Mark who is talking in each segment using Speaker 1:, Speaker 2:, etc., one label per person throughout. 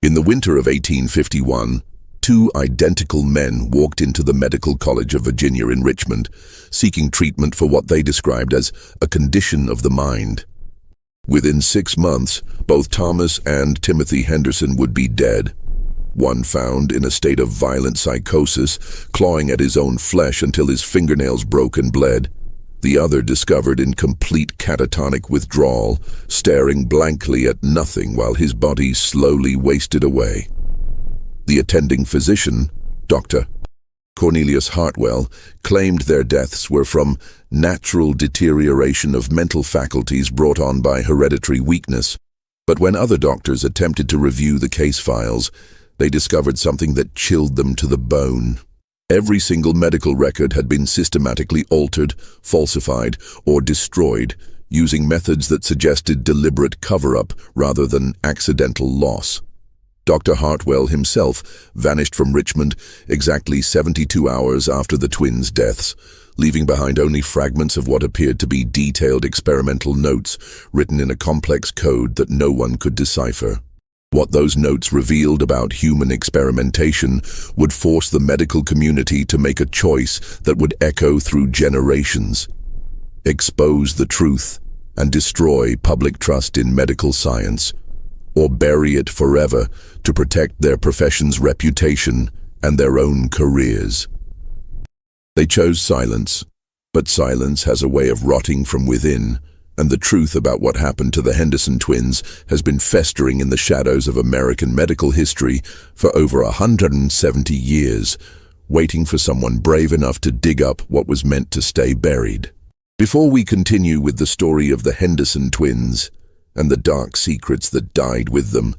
Speaker 1: In the winter of 1851, two identical men walked into the Medical College of Virginia in Richmond, seeking treatment for what they described as a condition of the mind. Within 6 months, both Thomas and Timothy Henderson would be dead. One found in a state of violent psychosis, clawing at his own flesh until his fingernails broke and bled. The other discovered in complete catatonic withdrawal, staring blankly at nothing while his body slowly wasted away. The attending physician, Dr. Cornelius Hartwell, claimed their deaths were from natural deterioration of mental faculties brought on by hereditary weakness. But when other doctors attempted to review the case files, they discovered something that chilled them to the bone. Every single medical record had been systematically altered, falsified, or destroyed, using methods that suggested deliberate cover-up rather than accidental loss. Dr. Hartwell himself vanished from Richmond exactly 72 hours after the twins' deaths, leaving behind only fragments of what appeared to be detailed experimental notes written in a complex code that no one could decipher. What those notes revealed about human experimentation would force the medical community to make a choice that would echo through generations: expose the truth and destroy public trust in medical science, or bury it forever to protect their profession's reputation and their own careers. They chose silence, but silence has a way of rotting from within, and the truth about what happened to the Henderson twins has been festering in the shadows of American medical history for over 170 years, waiting for someone brave enough to dig up what was meant to stay buried. Before we continue with the story of the Henderson twins and the dark secrets that died with them,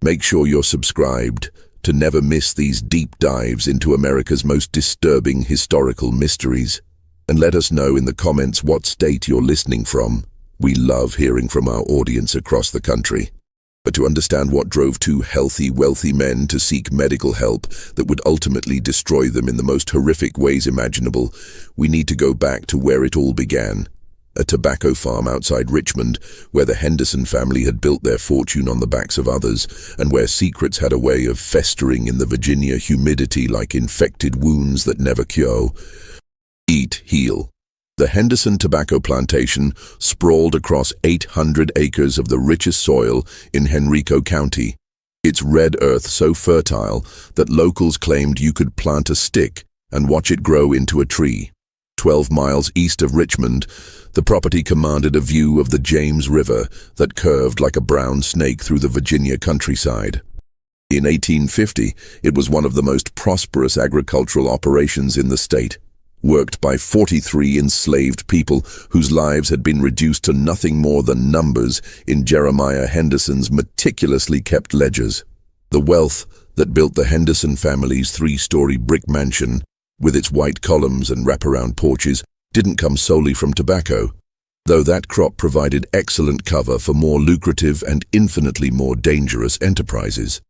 Speaker 1: make sure you're subscribed to never miss these deep dives into America's most disturbing historical mysteries. And let us know in the comments what state you're listening from. We love hearing from our audience across the country. But to understand what drove two healthy, wealthy men to seek medical help that would ultimately destroy them in the most horrific ways imaginable, we need to go back to where it all began. A tobacco farm outside Richmond, where the Henderson family had built their fortune on the backs of others, and where secrets had a way of festering in the Virginia humidity like infected wounds that never cure. Eat, heal. The Henderson tobacco plantation sprawled across 800 acres of the richest soil in Henrico County, its red earth so fertile that locals claimed you could plant a stick and watch it grow into a tree. 12 miles east of Richmond, the property commanded a view of the James River that curved like a brown snake through the Virginia countryside. In 1850, it was one of the most prosperous agricultural operations in the state, worked by 43 enslaved people whose lives had been reduced to nothing more than numbers in Jeremiah Henderson's meticulously kept ledgers. The wealth that built the Henderson family's 3-story brick mansion, with its white columns and wraparound porches, didn't come solely from tobacco, though that crop provided excellent cover for more lucrative and infinitely more dangerous enterprises.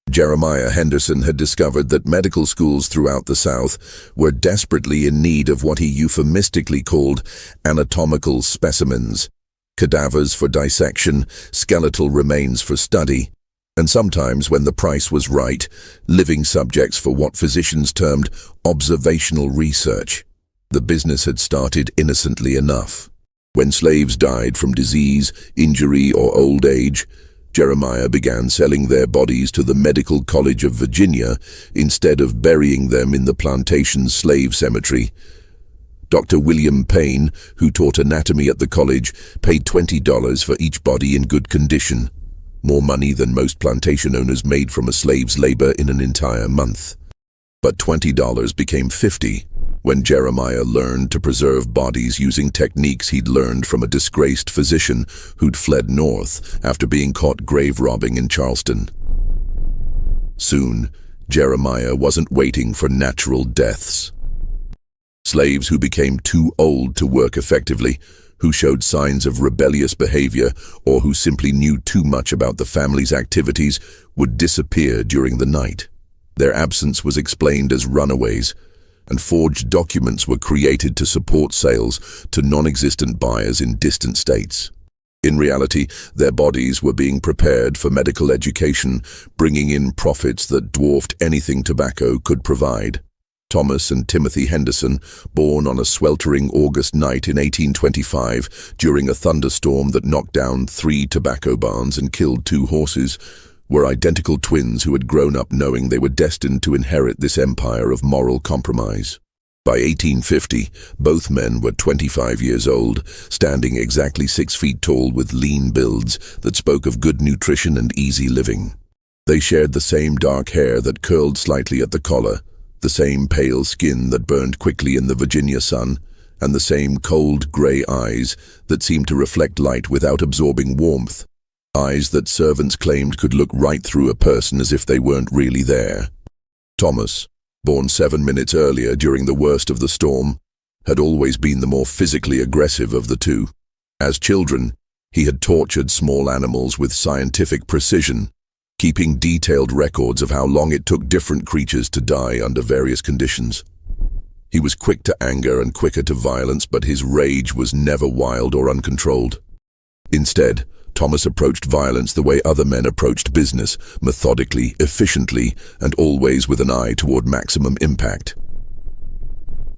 Speaker 1: Jeremiah Henderson had discovered that medical schools throughout the South were desperately in need of what he euphemistically called anatomical specimens, cadavers for dissection, skeletal remains for study, and sometimes, when the price was right, living subjects for what physicians termed observational research. The business had started innocently enough. When slaves died from disease, injury, or old age, Jeremiah began selling their bodies to the Medical College of Virginia instead of burying them in the plantation's slave cemetery. Dr. William Payne, who taught anatomy at the college, paid $20 for each body in good condition, more money than most plantation owners made from a slave's labor in an entire month. But $20 became $50 when Jeremiah learned to preserve bodies using techniques he'd learned from a disgraced physician who'd fled north after being caught grave robbing in Charleston. Soon, Jeremiah wasn't waiting for natural deaths. Slaves who became too old to work effectively, who showed signs of rebellious behavior, or who simply knew too much about the family's activities would disappear during the night. Their absence was explained as runaways, and forged documents were created to support sales to non-existent buyers in distant states. In reality, their bodies were being prepared for medical education, bringing in profits that dwarfed anything tobacco could provide. Thomas and Timothy Henderson, born on a sweltering August night in 1825 during a thunderstorm that knocked down 3 tobacco barns and killed 2 horses, were identical twins who had grown up knowing they were destined to inherit this empire of moral compromise. By 1850, both men were 25 years old, standing exactly 6 feet tall with lean builds that spoke of good nutrition and easy living. They shared the same dark hair that curled slightly at the collar, the same pale skin that burned quickly in the Virginia sun, and the same cold grey eyes that seemed to reflect light without absorbing warmth. Eyes that servants claimed could look right through a person as if they weren't really there. Thomas, born 7 minutes earlier during the worst of the storm, had always been the more physically aggressive of the two. As children, he had tortured small animals with scientific precision, keeping detailed records of how long it took different creatures to die under various conditions. He was quick to anger and quicker to violence, but his rage was never wild or uncontrolled. Instead, Thomas approached violence the way other men approached business, methodically, efficiently, and always with an eye toward maximum impact.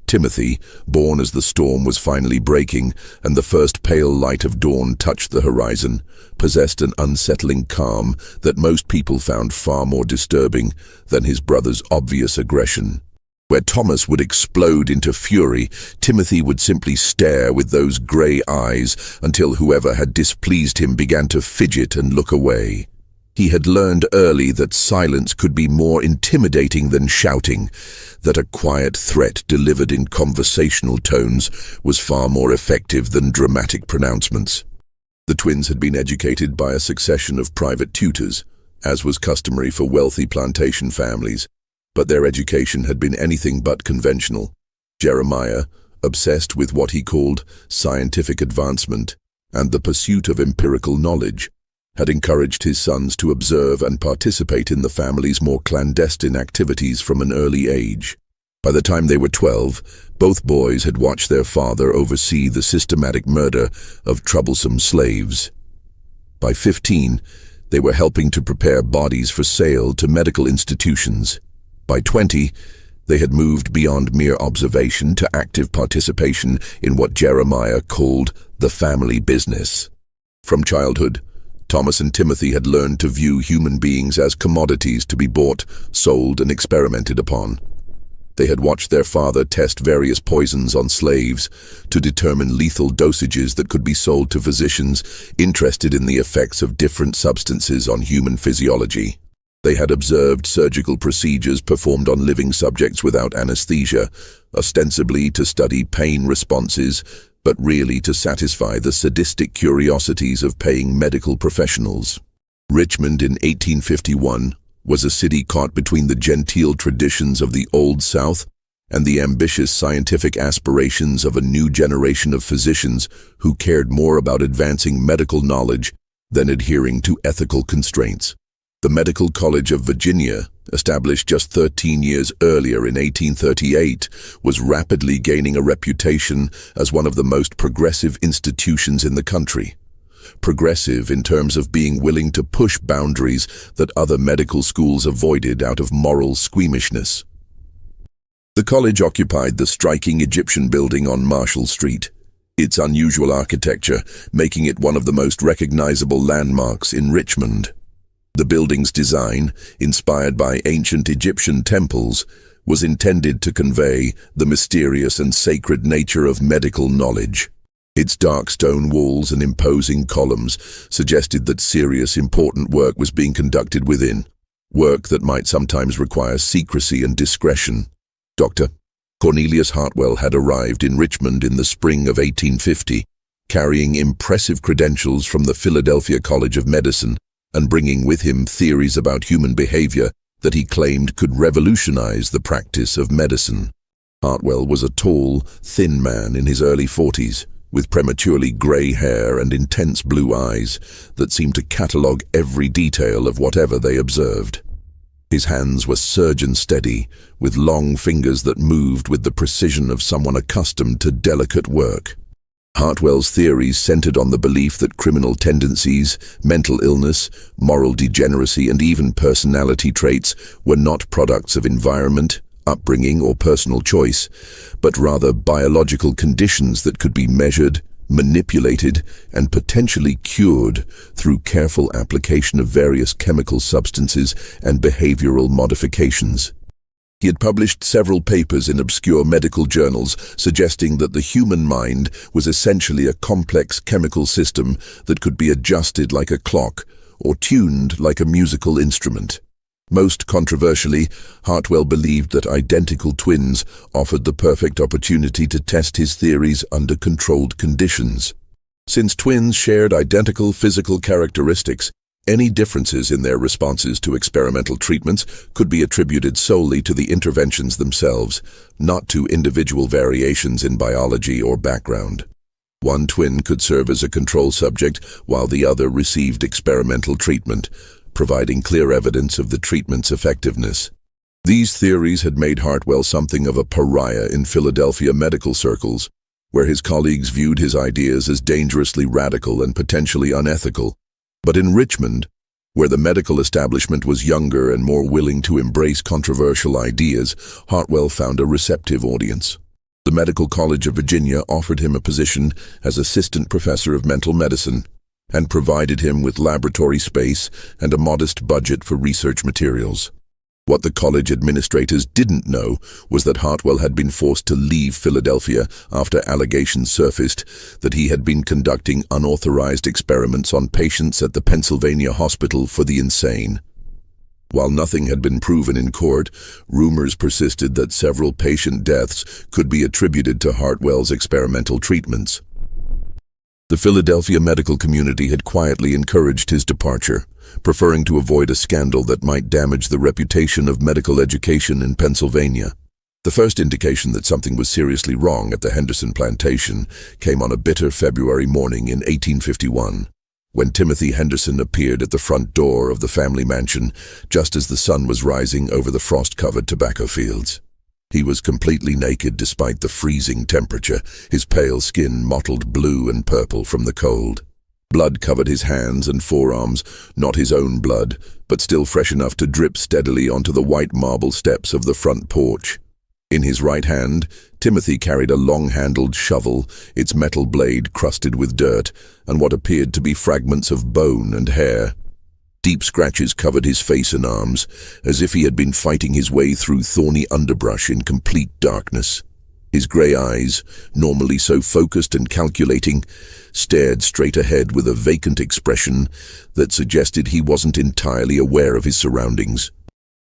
Speaker 1: Timothy, born as the storm was finally breaking and the first pale light of dawn touched the horizon, possessed an unsettling calm that most people found far more disturbing than his brother's obvious aggression. Where Thomas would explode into fury, Timothy would simply stare with those grey eyes until whoever had displeased him began to fidget and look away. He had learned early that silence could be more intimidating than shouting, that a quiet threat delivered in conversational tones was far more effective than dramatic pronouncements. The twins had been educated by a succession of private tutors, as was customary for wealthy plantation families, but their education had been anything but conventional. Jeremiah, obsessed with what he called scientific advancement and the pursuit of empirical knowledge, had encouraged his sons to observe and participate in the family's more clandestine activities from an early age. By the time they were 12, both boys had watched their father oversee the systematic murder of troublesome slaves. By 15, they were helping to prepare bodies for sale to medical institutions. By 20, they had moved beyond mere observation to active participation in what Jeremiah called the family business. From childhood, Thomas and Timothy had learned to view human beings as commodities to be bought, sold, and experimented upon. They had watched their father test various poisons on slaves to determine lethal dosages that could be sold to physicians interested in the effects of different substances on human physiology. They had observed surgical procedures performed on living subjects without anesthesia, ostensibly to study pain responses, but really to satisfy the sadistic curiosities of paying medical professionals. Richmond in 1851 was a city caught between the genteel traditions of the Old South and the ambitious scientific aspirations of a new generation of physicians who cared more about advancing medical knowledge than adhering to ethical constraints. The Medical College of Virginia, established just 13 years earlier in 1838, was rapidly gaining a reputation as one of the most progressive institutions in the country. Progressive in terms of being willing to push boundaries that other medical schools avoided out of moral squeamishness. The college occupied the striking Egyptian building on Marshall Street, its unusual architecture making it one of the most recognizable landmarks in Richmond. The building's design, inspired by ancient Egyptian temples, was intended to convey the mysterious and sacred nature of medical knowledge. Its dark stone walls and imposing columns suggested that serious, important work was being conducted within, work that might sometimes require secrecy and discretion. Dr. Cornelius Hartwell had arrived in Richmond in the spring of 1850, carrying impressive credentials from the Philadelphia College of Medicine, and bringing with him theories about human behavior that he claimed could revolutionize the practice of medicine. Hartwell was a tall, thin man in his early 40s, with prematurely grey hair and intense blue eyes that seemed to catalogue every detail of whatever they observed. His hands were surgeon-steady, with long fingers that moved with the precision of someone accustomed to delicate work. Hartwell's theories centered on the belief that criminal tendencies, mental illness, moral degeneracy, and even personality traits were not products of environment, upbringing, or personal choice, but rather biological conditions that could be measured, manipulated, and potentially cured through careful application of various chemical substances and behavioral modifications. He had published several papers in obscure medical journals suggesting that the human mind was essentially a complex chemical system that could be adjusted like a clock or tuned like a musical instrument. Most controversially, Hartwell believed that identical twins offered the perfect opportunity to test his theories under controlled conditions. Since twins shared identical physical characteristics, any differences in their responses to experimental treatments could be attributed solely to the interventions themselves, not to individual variations in biology or background. One twin could serve as a control subject while the other received experimental treatment, providing clear evidence of the treatment's effectiveness. These theories had made Hartwell something of a pariah in Philadelphia medical circles, where his colleagues viewed his ideas as dangerously radical and potentially unethical. But in Richmond, where the medical establishment was younger and more willing to embrace controversial ideas, Hartwell found a receptive audience. The Medical College of Virginia offered him a position as assistant professor of mental medicine and provided him with laboratory space and a modest budget for research materials. What the college administrators didn't know was that Hartwell had been forced to leave Philadelphia after allegations surfaced that he had been conducting unauthorized experiments on patients at the Pennsylvania Hospital for the Insane. While nothing had been proven in court, rumors persisted that several patient deaths could be attributed to Hartwell's experimental treatments. The Philadelphia medical community had quietly encouraged his departure, preferring to avoid a scandal that might damage the reputation of medical education in Pennsylvania. The first indication that something was seriously wrong at the Henderson plantation came on a bitter February morning in 1851, when Timothy Henderson appeared at the front door of the family mansion just as the sun was rising over the frost-covered tobacco fields. He was completely naked despite the freezing temperature, his pale skin mottled blue and purple from the cold. Blood covered his hands and forearms, not his own blood, but still fresh enough to drip steadily onto the white marble steps of the front porch. In his right hand, Timothy carried a long-handled shovel, its metal blade crusted with dirt, and what appeared to be fragments of bone and hair. Deep scratches covered his face and arms, as if he had been fighting his way through thorny underbrush in complete darkness. His grey eyes, normally so focused and calculating, stared straight ahead with a vacant expression that suggested he wasn't entirely aware of his surroundings.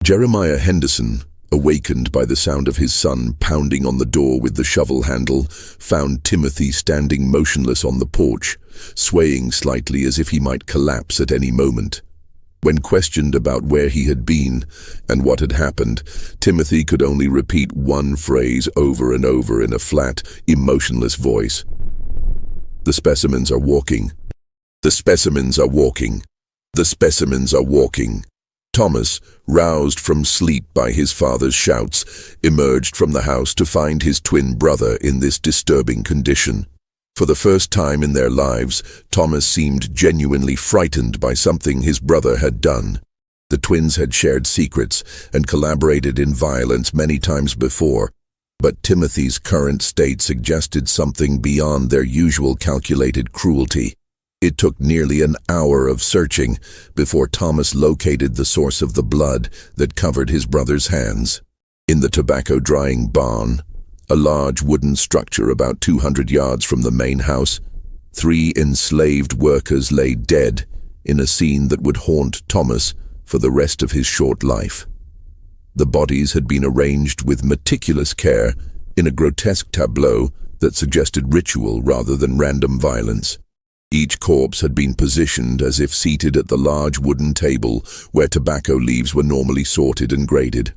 Speaker 1: Jeremiah Henderson, awakened by the sound of his son pounding on the door with the shovel handle, found Timothy standing motionless on the porch, swaying slightly as if he might collapse at any moment. When questioned about where he had been and what had happened, Timothy could only repeat one phrase over and over in a flat, emotionless voice. "The specimens are walking. The specimens are walking. The specimens are walking." Thomas, roused from sleep by his father's shouts, emerged from the house to find his twin brother in this disturbing condition. For the first time in their lives, Thomas seemed genuinely frightened by something his brother had done. The twins had shared secrets and collaborated in violence many times before, but Timothy's current state suggested something beyond their usual calculated cruelty. It took nearly an hour of searching before Thomas located the source of the blood that covered his brother's hands. In the tobacco drying barn, a large wooden structure about 200 yards from the main house, 3 enslaved workers lay dead in a scene that would haunt Thomas for the rest of his short life. The bodies had been arranged with meticulous care in a grotesque tableau that suggested ritual rather than random violence. Each corpse had been positioned as if seated at the large wooden table where tobacco leaves were normally sorted and graded.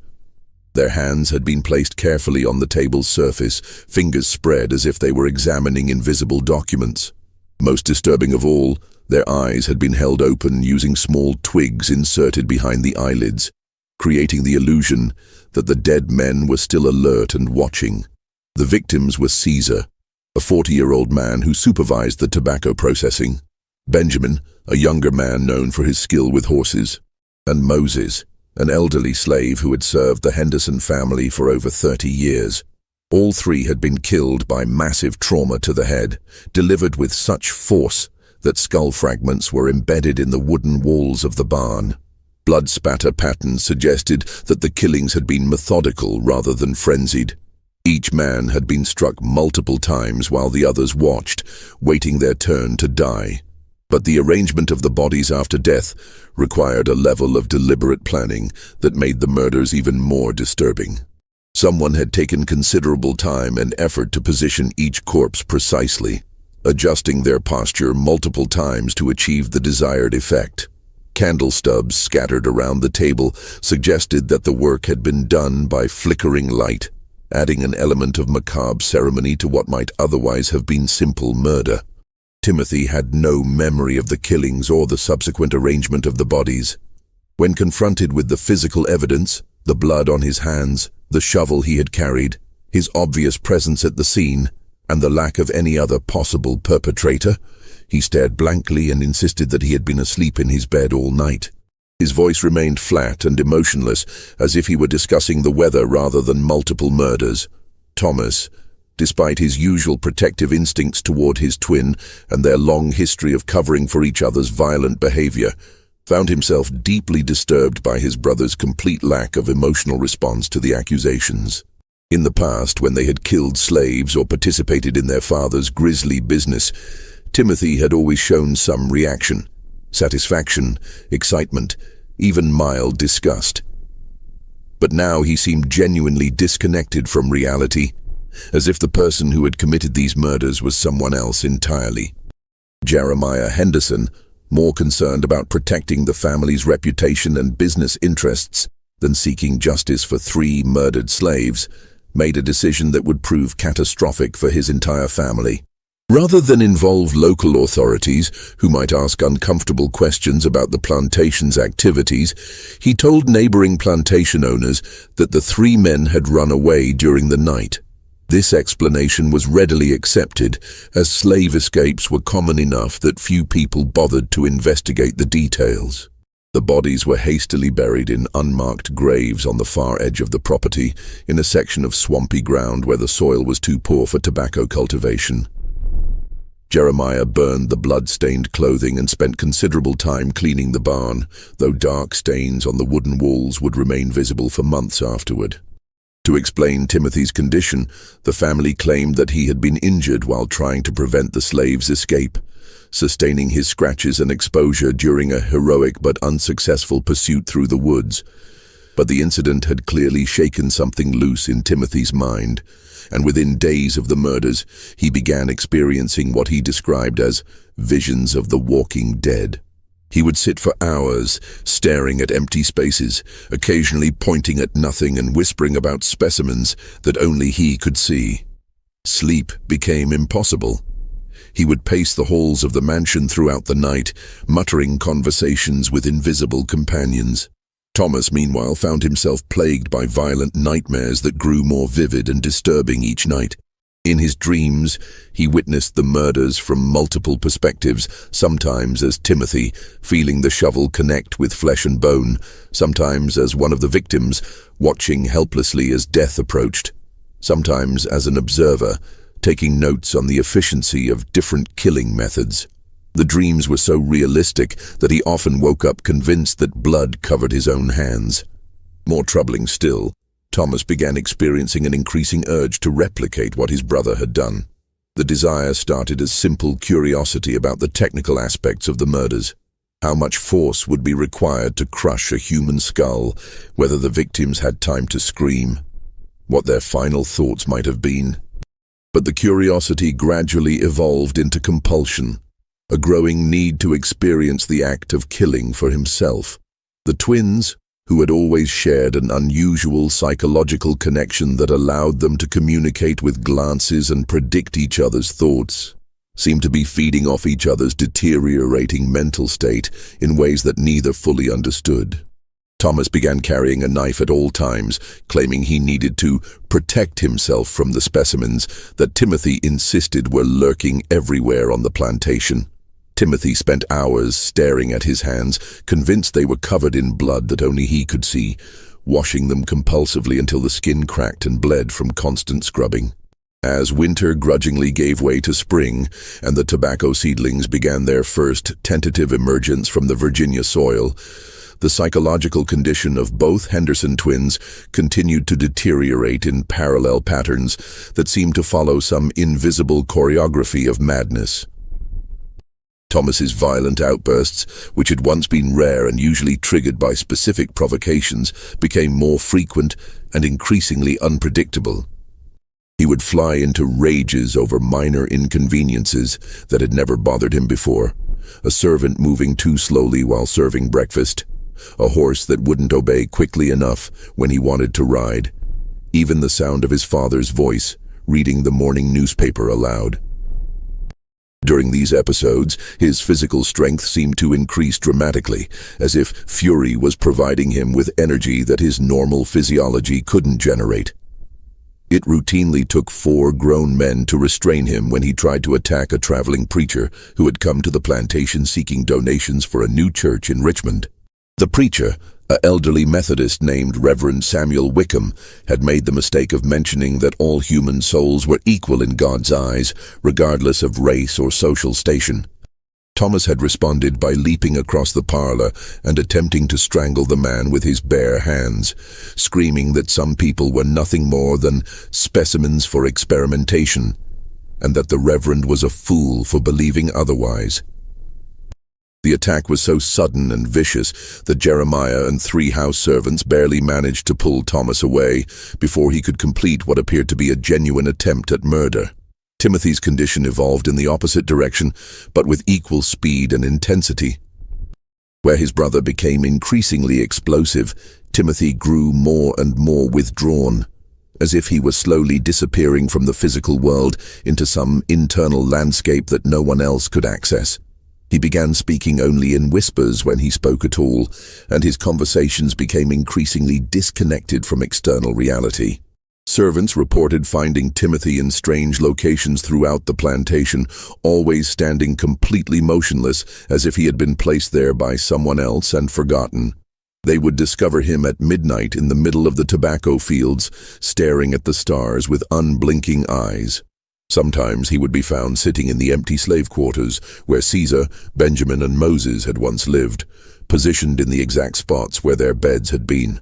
Speaker 1: Their hands had been placed carefully on the table's surface, fingers spread as if they were examining invisible documents. Most disturbing of all, their eyes had been held open using small twigs inserted behind the eyelids, creating the illusion that the dead men were still alert and watching. The victims were Caesar, a 40-year-old man who supervised the tobacco processing, Benjamin, a younger man known for his skill with horses, and Moses, an elderly slave who had served the Henderson family for over 30 years. All three had been killed by massive trauma to the head, delivered with such force that skull fragments were embedded in the wooden walls of the barn. Blood spatter patterns suggested that the killings had been methodical rather than frenzied. Each man had been struck multiple times while the others watched, waiting their turn to die. But the arrangement of the bodies after death required a level of deliberate planning that made the murders even more disturbing. Someone had taken considerable time and effort to position each corpse precisely, adjusting their posture multiple times to achieve the desired effect. Candle stubs scattered around the table suggested that the work had been done by flickering light, adding an element of macabre ceremony to what might otherwise have been simple murder. Timothy had no memory of the killings or the subsequent arrangement of the bodies. When confronted with the physical evidence, the blood on his hands, the shovel he had carried, his obvious presence at the scene, and the lack of any other possible perpetrator, he stared blankly and insisted that he had been asleep in his bed all night. His voice remained flat and emotionless, as if he were discussing the weather rather than multiple murders. Thomas, despite his usual protective instincts toward his twin and their long history of covering for each other's violent behavior, found himself deeply disturbed by his brother's complete lack of emotional response to the accusations. In the past, when they had killed slaves or participated in their father's grisly business, Timothy had always shown some reaction: satisfaction, excitement, even mild disgust. But now he seemed genuinely disconnected from reality, as if the person who had committed these murders was someone else entirely. Jeremiah Henderson, more concerned about protecting the family's reputation and business interests than seeking justice for 3 murdered slaves, made a decision that would prove catastrophic for his entire family. Rather than involve local authorities who might ask uncomfortable questions about the plantation's activities, he told neighboring plantation owners that the 3 men had run away during the night. This explanation was readily accepted, as slave escapes were common enough that few people bothered to investigate the details. The bodies were hastily buried in unmarked graves on the far edge of the property, in a section of swampy ground where the soil was too poor for tobacco cultivation. Jeremiah burned the blood-stained clothing and spent considerable time cleaning the barn, though dark stains on the wooden walls would remain visible for months afterward. To explain Timothy's condition, the family claimed that he had been injured while trying to prevent the slaves' escape, sustaining his scratches and exposure during a heroic but unsuccessful pursuit through the woods. But the incident had clearly shaken something loose in Timothy's mind, and within days of the murders, he began experiencing what he described as visions of the walking dead. He would sit for hours, staring at empty spaces, occasionally pointing at nothing and whispering about specimens that only he could see. Sleep became impossible. He would pace the halls of the mansion throughout the night, muttering conversations with invisible companions. Thomas, meanwhile, found himself plagued by violent nightmares that grew more vivid and disturbing each night. In his dreams, he witnessed the murders from multiple perspectives, sometimes as Timothy, feeling the shovel connect with flesh and bone, sometimes as one of the victims, watching helplessly as death approached, sometimes as an observer, taking notes on the efficiency of different killing methods. The dreams were so realistic that he often woke up convinced that blood covered his own hands. More troubling still, Thomas began experiencing an increasing urge to replicate what his brother had done. The desire started as simple curiosity about the technical aspects of the murders. How much force would be required to crush a human skull, whether the victims had time to scream, what their final thoughts might have been. But the curiosity gradually evolved into compulsion, a growing need to experience the act of killing for himself. The twins, who had always shared an unusual psychological connection that allowed them to communicate with glances and predict each other's thoughts, seemed to be feeding off each other's deteriorating mental state in ways that neither fully understood. Thomas began carrying a knife at all times, claiming he needed to protect himself from the specimens that Timothy insisted were lurking everywhere on the plantation. Timothy spent hours staring at his hands, convinced they were covered in blood that only he could see, washing them compulsively until the skin cracked and bled from constant scrubbing. As winter grudgingly gave way to spring and the tobacco seedlings began their first tentative emergence from the Virginia soil, the psychological condition of both Henderson twins continued to deteriorate in parallel patterns that seemed to follow some invisible choreography of madness. Thomas's violent outbursts, which had once been rare and usually triggered by specific provocations, became more frequent and increasingly unpredictable. He would fly into rages over minor inconveniences that had never bothered him before. A servant moving too slowly while serving breakfast, a horse that wouldn't obey quickly enough when he wanted to ride, even the sound of his father's voice reading the morning newspaper aloud. During these episodes, his physical strength seemed to increase dramatically, as if fury was providing him with energy that his normal physiology couldn't generate. It routinely took 4 grown men to restrain him when he tried to attack a traveling preacher who had come to the plantation seeking donations for a new church in Richmond. The preacher, an elderly Methodist named Reverend Samuel Wickham, had made the mistake of mentioning that all human souls were equal in God's eyes, regardless of race or social station. Thomas had responded by leaping across the parlor and attempting to strangle the man with his bare hands, screaming that some people were nothing more than specimens for experimentation, and that the Reverend was a fool for believing otherwise. The attack was so sudden and vicious that Jeremiah and 3 house servants barely managed to pull Thomas away before he could complete what appeared to be a genuine attempt at murder. Timothy's condition evolved in the opposite direction, but with equal speed and intensity. Where his brother became increasingly explosive, Timothy grew more and more withdrawn, as if he was slowly disappearing from the physical world into some internal landscape that no one else could access. He began speaking only in whispers when he spoke at all, and his conversations became increasingly disconnected from external reality. Servants reported finding Timothy in strange locations throughout the plantation, always standing completely motionless, as if he had been placed there by someone else and forgotten. They would discover him at midnight in the middle of the tobacco fields, staring at the stars with unblinking eyes. Sometimes he would be found sitting in the empty slave quarters where Caesar, Benjamin, and Moses had once lived, positioned in the exact spots where their beds had been.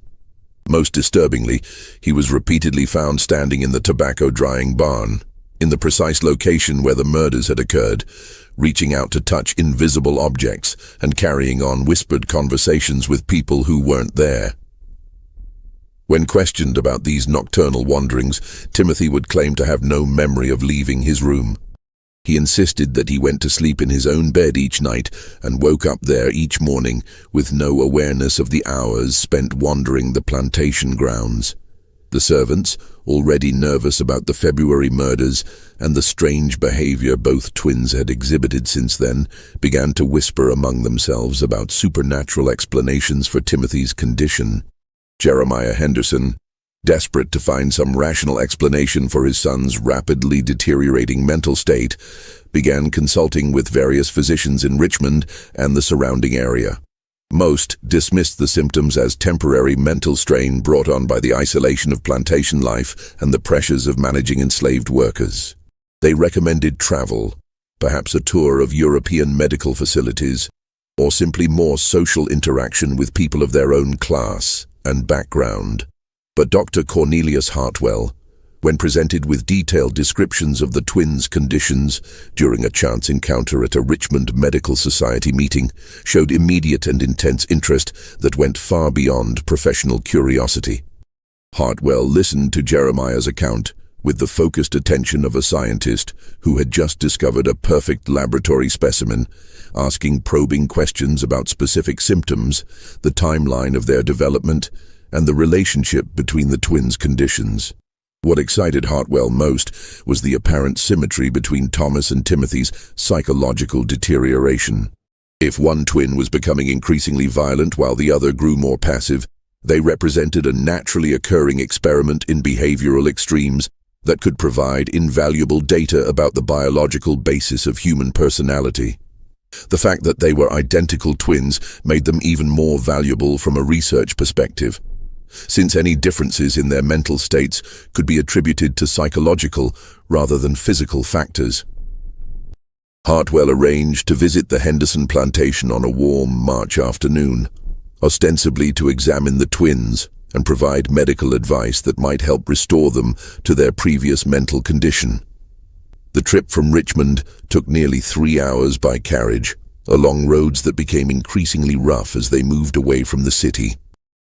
Speaker 1: Most disturbingly, he was repeatedly found standing in the tobacco drying barn, in the precise location where the murders had occurred, reaching out to touch invisible objects and carrying on whispered conversations with people who weren't there. When questioned about these nocturnal wanderings, Timothy would claim to have no memory of leaving his room. He insisted that he went to sleep in his own bed each night and woke up there each morning with no awareness of the hours spent wandering the plantation grounds. The servants, already nervous about the February murders and the strange behavior both twins had exhibited since then, began to whisper among themselves about supernatural explanations for Timothy's condition. Jeremiah Henderson, desperate to find some rational explanation for his son's rapidly deteriorating mental state, began consulting with various physicians in Richmond and the surrounding area. Most dismissed the symptoms as temporary mental strain brought on by the isolation of plantation life and the pressures of managing enslaved workers. They recommended travel, perhaps a tour of European medical facilities, or simply more social interaction with people of their own class and background. But Dr. Cornelius Hartwell, when presented with detailed descriptions of the twins' conditions during a chance encounter at a Richmond Medical Society meeting, showed immediate and intense interest that went far beyond professional curiosity. Hartwell listened to Jeremiah's account with the focused attention of a scientist who had just discovered a perfect laboratory specimen, asking probing questions about specific symptoms, the timeline of their development, and the relationship between the twins' conditions. What excited Hartwell most was the apparent symmetry between Thomas and Timothy's psychological deterioration. If one twin was becoming increasingly violent while the other grew more passive, they represented a naturally occurring experiment in behavioral extremes that could provide invaluable data about the biological basis of human personality. The fact that they were identical twins made them even more valuable from a research perspective, since any differences in their mental states could be attributed to psychological rather than physical factors. Hartwell arranged to visit the Henderson plantation on a warm March afternoon, ostensibly to examine the twins and provide medical advice that might help restore them to their previous mental condition. The trip from Richmond took nearly 3 hours by carriage, along roads that became increasingly rough as they moved away from the city.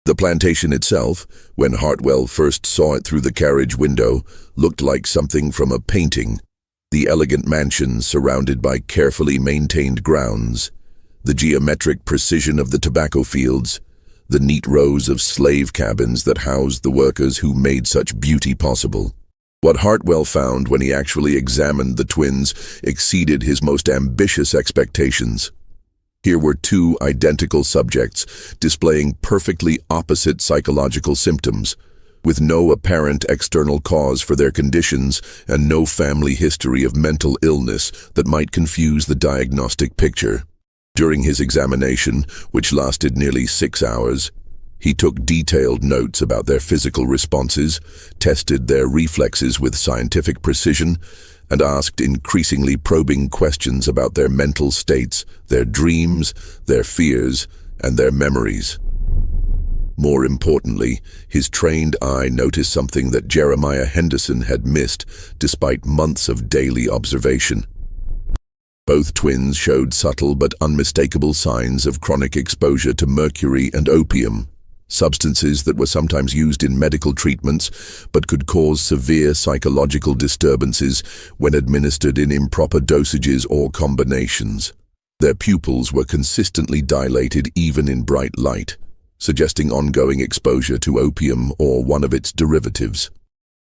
Speaker 1: The plantation itself, when Hartwell first saw it through the carriage window, looked like something from a painting. The elegant mansions surrounded by carefully maintained grounds, the geometric precision of the tobacco fields, the neat rows of slave cabins that housed the workers who made such beauty possible. What Hartwell found when he actually examined the twins exceeded his most ambitious expectations. Here were two identical subjects displaying perfectly opposite psychological symptoms, with no apparent external cause for their conditions and no family history of mental illness that might confuse the diagnostic picture. During his examination, which lasted nearly 6 hours, he took detailed notes about their physical responses, tested their reflexes with scientific precision, and asked increasingly probing questions about their mental states, their dreams, their fears, and their memories. More importantly, his trained eye noticed something that Jeremiah Henderson had missed despite months of daily observation. Both twins showed subtle but unmistakable signs of chronic exposure to mercury and opium, substances that were sometimes used in medical treatments but could cause severe psychological disturbances when administered in improper dosages or combinations. Their pupils were consistently dilated even in bright light, suggesting ongoing exposure to opium or one of its derivatives.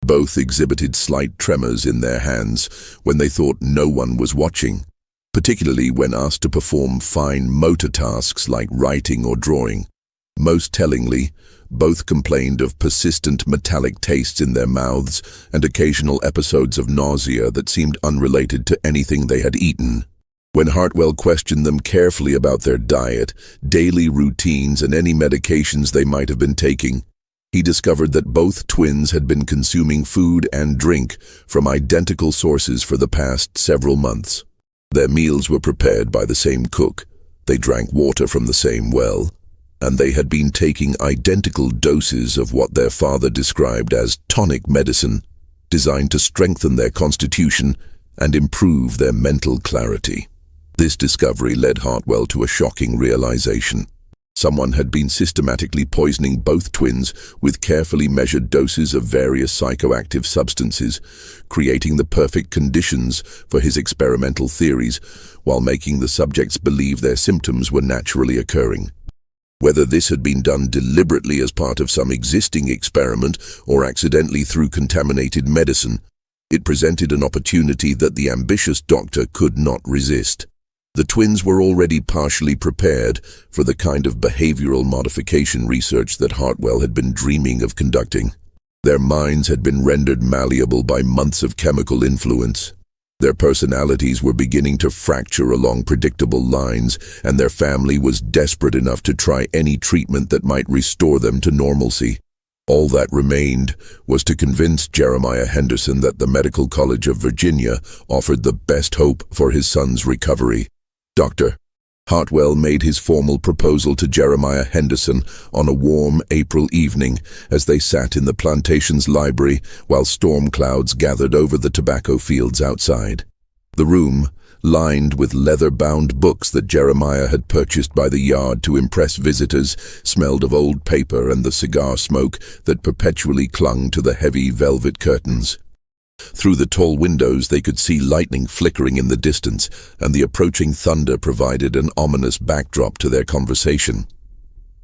Speaker 1: Both exhibited slight tremors in their hands when they thought no one was watching, particularly when asked to perform fine motor tasks like writing or drawing. Most tellingly, both complained of persistent metallic tastes in their mouths and occasional episodes of nausea that seemed unrelated to anything they had eaten. When Hartwell questioned them carefully about their diet, daily routines, and any medications they might have been taking, he discovered that both twins had been consuming food and drink from identical sources for the past several months. Their meals were prepared by the same cook, they drank water from the same well, and they had been taking identical doses of what their father described as tonic medicine, designed to strengthen their constitution and improve their mental clarity. This discovery led Hartwell to a shocking realization. Someone had been systematically poisoning both twins with carefully measured doses of various psychoactive substances, creating the perfect conditions for his experimental theories, while making the subjects believe their symptoms were naturally occurring. Whether this had been done deliberately as part of some existing experiment or accidentally through contaminated medicine, it presented an opportunity that the ambitious doctor could not resist. The twins were already partially prepared for the kind of behavioral modification research that Hartwell had been dreaming of conducting. Their minds had been rendered malleable by months of chemical influence. Their personalities were beginning to fracture along predictable lines, and their family was desperate enough to try any treatment that might restore them to normalcy. All that remained was to convince Jeremiah Henderson that the Medical College of Virginia offered the best hope for his son's recovery. Dr. Hartwell made his formal proposal to Jeremiah Henderson on a warm April evening as they sat in the plantation's library while storm clouds gathered over the tobacco fields outside. The room, lined with leather-bound books that Jeremiah had purchased by the yard to impress visitors, smelled of old paper and the cigar smoke that perpetually clung to the heavy velvet curtains. Through the tall windows they could see lightning flickering in the distance, and the approaching thunder provided an ominous backdrop to their conversation.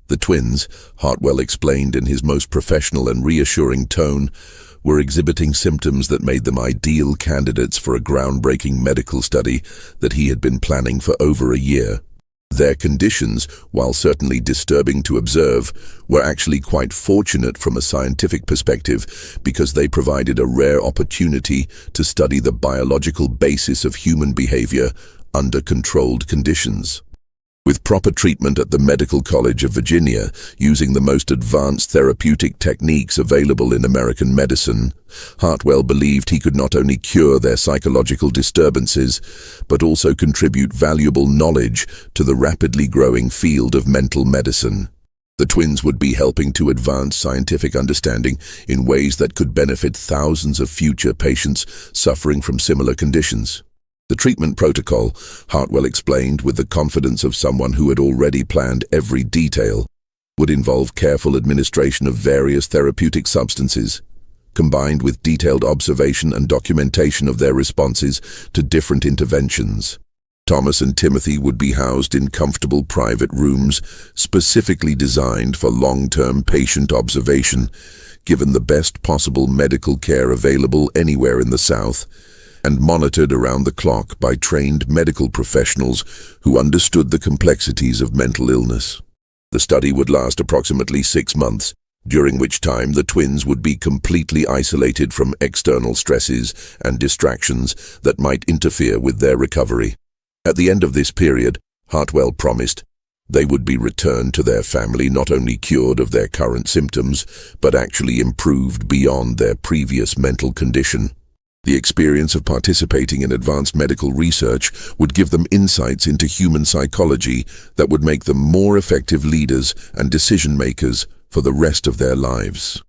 Speaker 1: The twins, Hartwell explained in his most professional and reassuring tone, were exhibiting symptoms that made them ideal candidates for a groundbreaking medical study that he had been planning for over a year. Their conditions, while certainly disturbing to observe, were actually quite fortunate from a scientific perspective because they provided a rare opportunity to study the biological basis of human behavior under controlled conditions. With proper treatment at the Medical College of Virginia, using the most advanced therapeutic techniques available in American medicine, Hartwell believed he could not only cure their psychological disturbances, but also contribute valuable knowledge to the rapidly growing field of mental medicine. The twins would be helping to advance scientific understanding in ways that could benefit thousands of future patients suffering from similar conditions. The treatment protocol, Hartwell explained with the confidence of someone who had already planned every detail, would involve careful administration of various therapeutic substances, combined with detailed observation and documentation of their responses to different interventions. Thomas and Timothy would be housed in comfortable private rooms specifically designed for long-term patient observation, given the best possible medical care available anywhere in the South, and monitored around the clock by trained medical professionals who understood the complexities of mental illness. The study would last approximately 6 months, during which time the twins would be completely isolated from external stresses and distractions that might interfere with their recovery. At the end of this period, Hartwell promised they would be returned to their family not only cured of their current symptoms, but actually improved beyond their previous mental condition. The experience of participating in advanced medical research would give them insights into human psychology that would make them more effective leaders and decision-makers for the rest of their lives.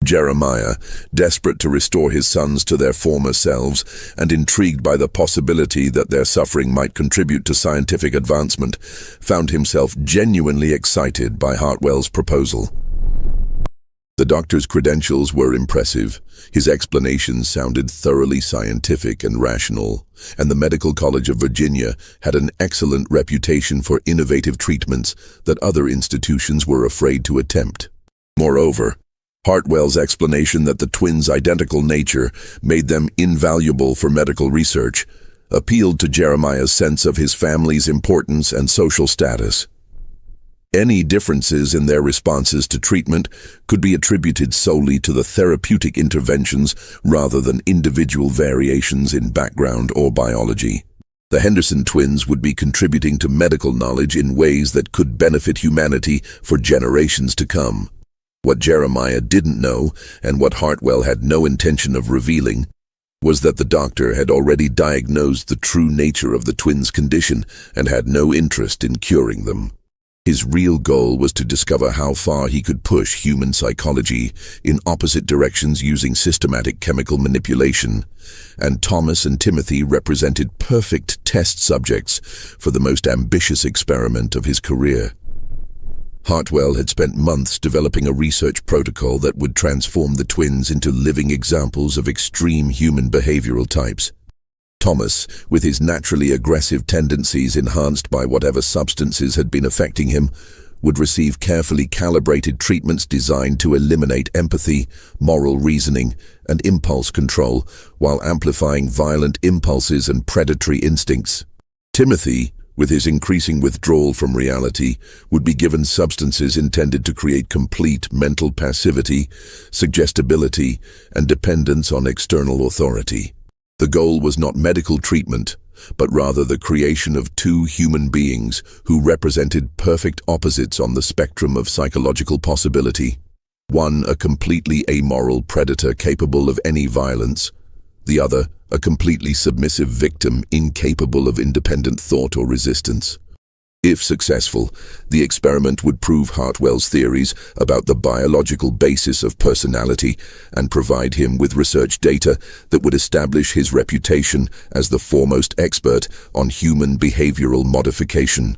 Speaker 1: Jeremiah, desperate to restore his sons to their former selves and intrigued by the possibility that their suffering might contribute to scientific advancement, found himself genuinely excited by Hartwell's proposal. The doctor's credentials were impressive, his explanations sounded thoroughly scientific and rational, and the Medical College of Virginia had an excellent reputation for innovative treatments that other institutions were afraid to attempt. Moreover, Hartwell's explanation that the twins' identical nature made them invaluable for medical research appealed to Jeremiah's sense of his family's importance and social status. Any differences in their responses to treatment could be attributed solely to the therapeutic interventions rather than individual variations in background or biology. The Henderson twins would be contributing to medical knowledge in ways that could benefit humanity for generations to come. What Jeremiah didn't know, and what Hartwell had no intention of revealing, was that the doctor had already diagnosed the true nature of the twins' condition and had no interest in curing them. His real goal was to discover how far he could push human psychology in opposite directions using systematic chemical manipulation, and Thomas and Timothy represented perfect test subjects for the most ambitious experiment of his career. Hartwell had spent months developing a research protocol that would transform the twins into living examples of extreme human behavioral types. Thomas, with his naturally aggressive tendencies enhanced by whatever substances had been affecting him, would receive carefully calibrated treatments designed to eliminate empathy, moral reasoning, and impulse control, while amplifying violent impulses and predatory instincts. Timothy, with his increasing withdrawal from reality, would be given substances intended to create complete mental passivity, suggestibility, and dependence on external authority. The goal was not medical treatment, but rather the creation of two human beings who represented perfect opposites on the spectrum of psychological possibility. One, a completely amoral predator capable of any violence. The other, a completely submissive victim incapable of independent thought or resistance. If successful, the experiment would prove Hartwell's theories about the biological basis of personality and provide him with research data that would establish his reputation as the foremost expert on human behavioral modification.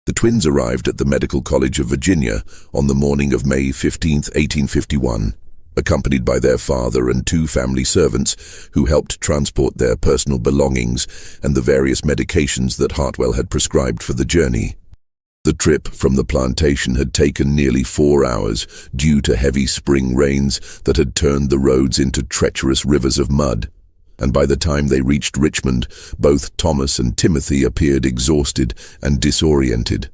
Speaker 1: The twins arrived at the Medical College of Virginia on the morning of May 15, 1851. Accompanied by their father and two family servants who helped transport their personal belongings and the various medications that Hartwell had prescribed for the journey. The trip from the plantation had taken nearly 4 hours due to heavy spring rains that had turned the roads into treacherous rivers of mud. and by the time they reached Richmond, both Thomas and Timothy appeared exhausted and disoriented.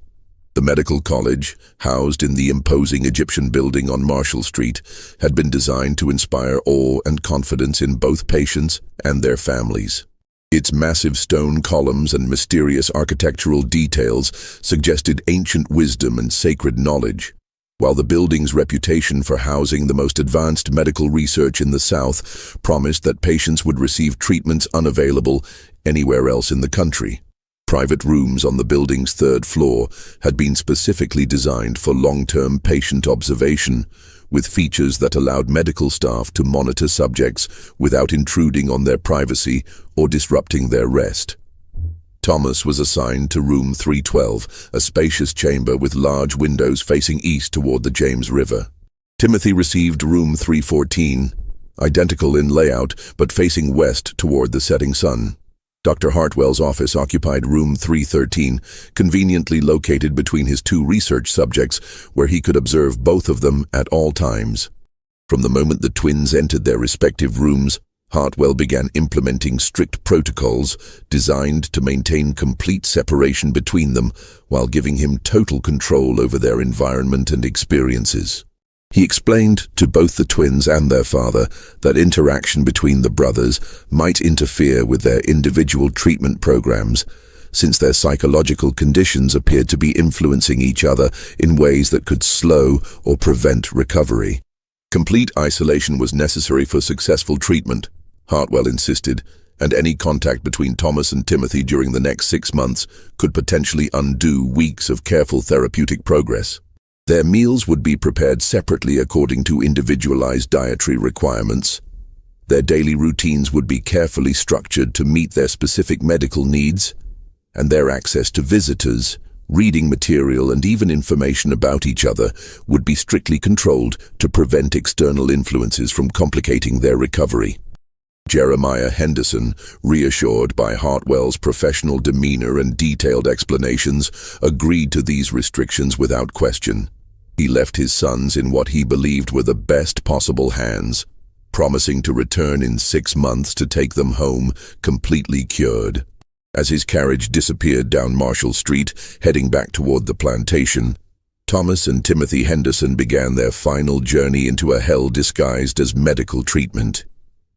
Speaker 1: The medical college, housed in the imposing Egyptian building on Marshall Street, had been designed to inspire awe and confidence in both patients and their families. Its massive stone columns and mysterious architectural details suggested ancient wisdom and sacred knowledge, while the building's reputation for housing the most advanced medical research in the South promised that patients would receive treatments unavailable anywhere else in the country. Private rooms on the building's third floor had been specifically designed for long-term patient observation, with features that allowed medical staff to monitor subjects without intruding on their privacy or disrupting their rest. Thomas was assigned to room 312, a spacious chamber with large windows facing east toward the James River. Timothy received room 314, identical in layout but facing west toward the setting sun. Dr. Hartwell's office occupied room 313, conveniently located between his two research subjects, where he could observe both of them at all times. From the moment the twins entered their respective rooms, Hartwell began implementing strict protocols designed to maintain complete separation between them while giving him total control over their environment and experiences. He explained to both the twins and their father that interaction between the brothers might interfere with their individual treatment programs, since their psychological conditions appeared to be influencing each other in ways that could slow or prevent recovery. Complete isolation was necessary for successful treatment, Hartwell insisted, and any contact between Thomas and Timothy during the next 6 months could potentially undo weeks of careful therapeutic progress. Their meals would be prepared separately according to individualized dietary requirements. Their daily routines would be carefully structured to meet their specific medical needs, and their access to visitors, reading material, and even information about each other would be strictly controlled to prevent external influences from complicating their recovery. Jeremiah Henderson, reassured by Hartwell's professional demeanor and detailed explanations, agreed to these restrictions without question. He left his sons in what he believed were the best possible hands, promising to return in 6 months to take them home completely cured. As his carriage disappeared down Marshall Street, heading back toward the plantation, Thomas and Timothy Henderson began their final journey into a hell disguised as medical treatment.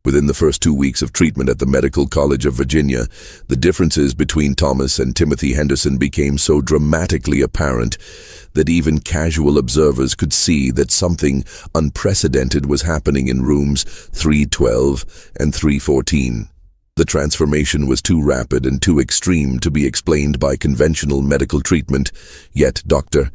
Speaker 1: Within the first 2 weeks of treatment at the Medical College of Virginia, the differences between Thomas and Timothy Henderson became so dramatically apparent that even casual observers could see that something unprecedented was happening in rooms 312 and 314. The transformation was too rapid and too extreme to be explained by conventional medical treatment, yet Dr.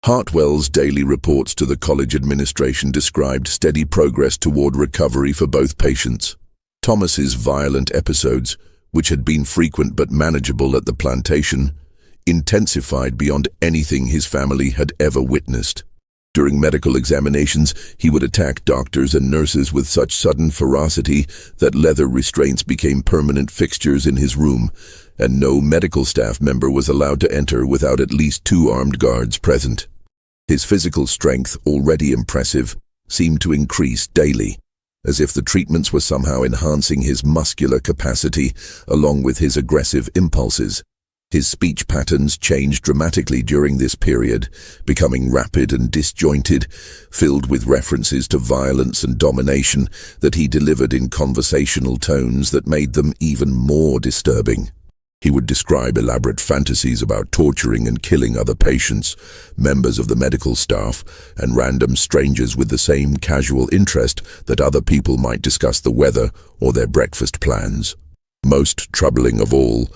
Speaker 1: Hartwell's daily reports to the college administration described steady progress toward recovery for both patients. Thomas's violent episodes, which had been frequent but manageable at the plantation, intensified beyond anything his family had ever witnessed. During medical examinations, he would attack doctors and nurses with such sudden ferocity that leather restraints became permanent fixtures in his room, and no medical staff member was allowed to enter without at least 2 armed guards present. His physical strength, already impressive, seemed to increase daily, as if the treatments were somehow enhancing his muscular capacity along with his aggressive impulses. His speech patterns changed dramatically during this period, becoming rapid and disjointed, filled with references to violence and domination that he delivered in conversational tones that made them even more disturbing. He would describe elaborate fantasies about torturing and killing other patients, members of the medical staff, and random strangers with the same casual interest that other people might discuss the weather or their breakfast plans. Most troubling of all,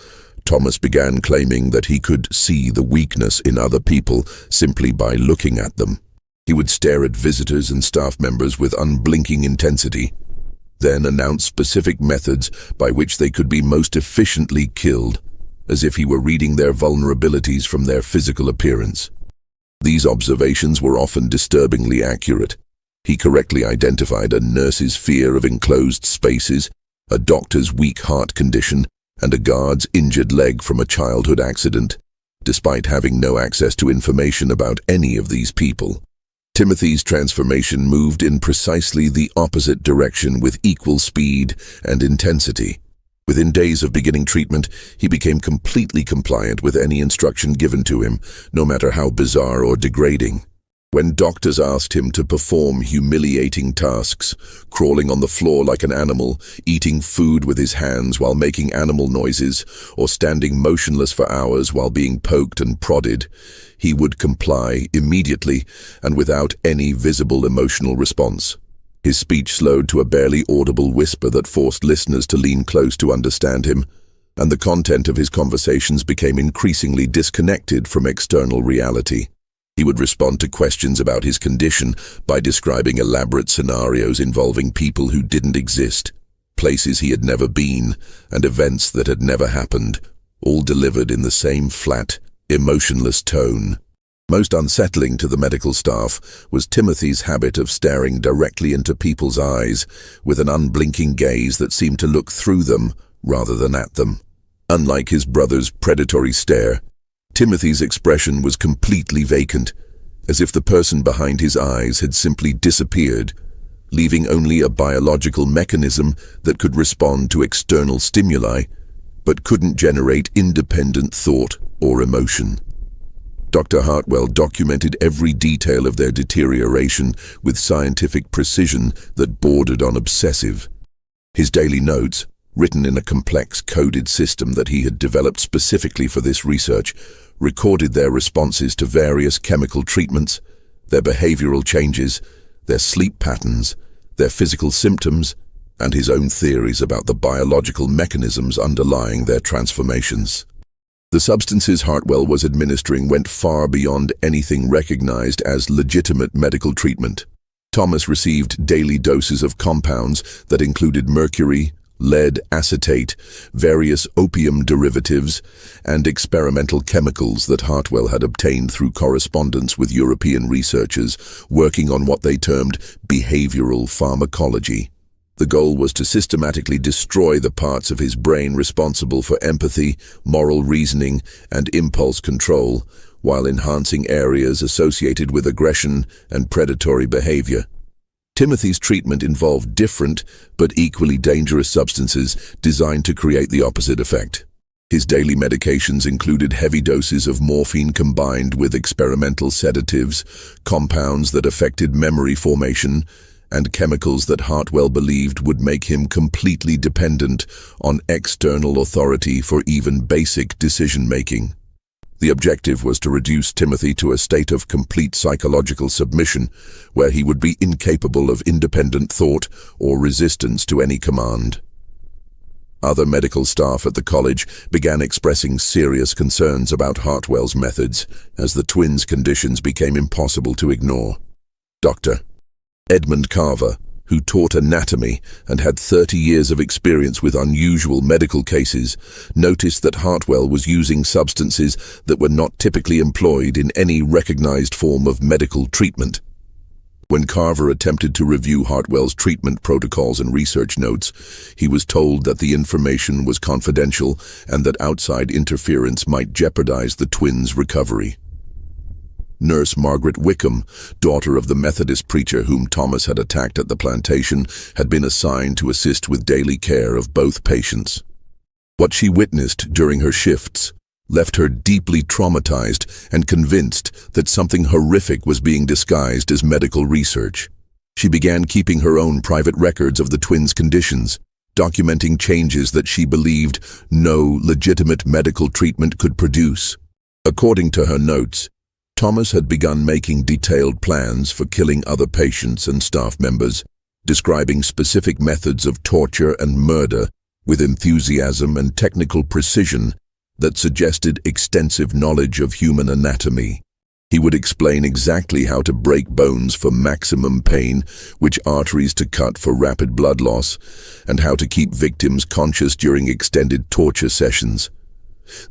Speaker 1: Thomas began claiming that he could see the weakness in other people simply by looking at them. He would stare at visitors and staff members with unblinking intensity, then announce specific methods by which they could be most efficiently killed, as if he were reading their vulnerabilities from their physical appearance. These observations were often disturbingly accurate. He correctly identified a nurse's fear of enclosed spaces, a doctor's weak heart condition, and a guard's injured leg from a childhood accident, despite having no access to information about any of these people. Timothy's transformation moved in precisely the opposite direction with equal speed and intensity. Within days of beginning treatment, he became completely compliant with any instruction given to him, no matter how bizarre or degrading. When doctors asked him to perform humiliating tasks, crawling on the floor like an animal, eating food with his hands while making animal noises, or standing motionless for hours while being poked and prodded, he would comply immediately and without any visible emotional response. His speech slowed to a barely audible whisper that forced listeners to lean close to understand him, and the content of his conversations became increasingly disconnected from external reality. He would respond to questions about his condition by describing elaborate scenarios involving people who didn't exist, places he had never been, and events that had never happened, all delivered in the same flat, emotionless tone. Most unsettling to the medical staff was Timothy's habit of staring directly into people's eyes with an unblinking gaze that seemed to look through them rather than at them. Unlike his brother's predatory stare, Timothy's expression was completely vacant, as if the person behind his eyes had simply disappeared, leaving only a biological mechanism that could respond to external stimuli, but couldn't generate independent thought or emotion. Dr. Hartwell documented every detail of their deterioration with scientific precision that bordered on obsessive. His daily notes, written in a complex coded system that he had developed specifically for this research, recorded their responses to various chemical treatments, their behavioral changes, their sleep patterns, their physical symptoms, and his own theories about the biological mechanisms underlying their transformations. The substances Hartwell was administering went far beyond anything recognized as legitimate medical treatment. Thomas received daily doses of compounds that included mercury, lead acetate, various opium derivatives, and experimental chemicals that Hartwell had obtained through correspondence with European researchers working on what they termed behavioral pharmacology. The goal was to systematically destroy the parts of his brain responsible for empathy, moral reasoning, and impulse control, while enhancing areas associated with aggression and predatory behavior. Timothy's treatment involved different but equally dangerous substances designed to create the opposite effect. His daily medications included heavy doses of morphine combined with experimental sedatives, compounds that affected memory formation, and chemicals that Hartwell believed would make him completely dependent on external authority for even basic decision-making. The objective was to reduce Timothy to a state of complete psychological submission, where he would be incapable of independent thought or resistance to any command. Other medical staff at the college began expressing serious concerns about Hartwell's methods as the twins' conditions became impossible to ignore. Dr. Edmund Carver, who taught anatomy and had 30 years of experience with unusual medical cases, noticed that Hartwell was using substances that were not typically employed in any recognized form of medical treatment. When Carver attempted to review Hartwell's treatment protocols and research notes, he was told that the information was confidential and that outside interference might jeopardize the twins' recovery. Nurse Margaret Wickham, daughter of the Methodist preacher whom Thomas had attacked at the plantation, had been assigned to assist with daily care of both patients. What she witnessed during her shifts left her deeply traumatized and convinced that something horrific was being disguised as medical research. She began keeping her own private records of the twins' conditions, documenting changes that she believed no legitimate medical treatment could produce. According to her notes, Thomas had begun making detailed plans for killing other patients and staff members, describing specific methods of torture and murder with enthusiasm and technical precision that suggested extensive knowledge of human anatomy. He would explain exactly how to break bones for maximum pain, which arteries to cut for rapid blood loss, and how to keep victims conscious during extended torture sessions.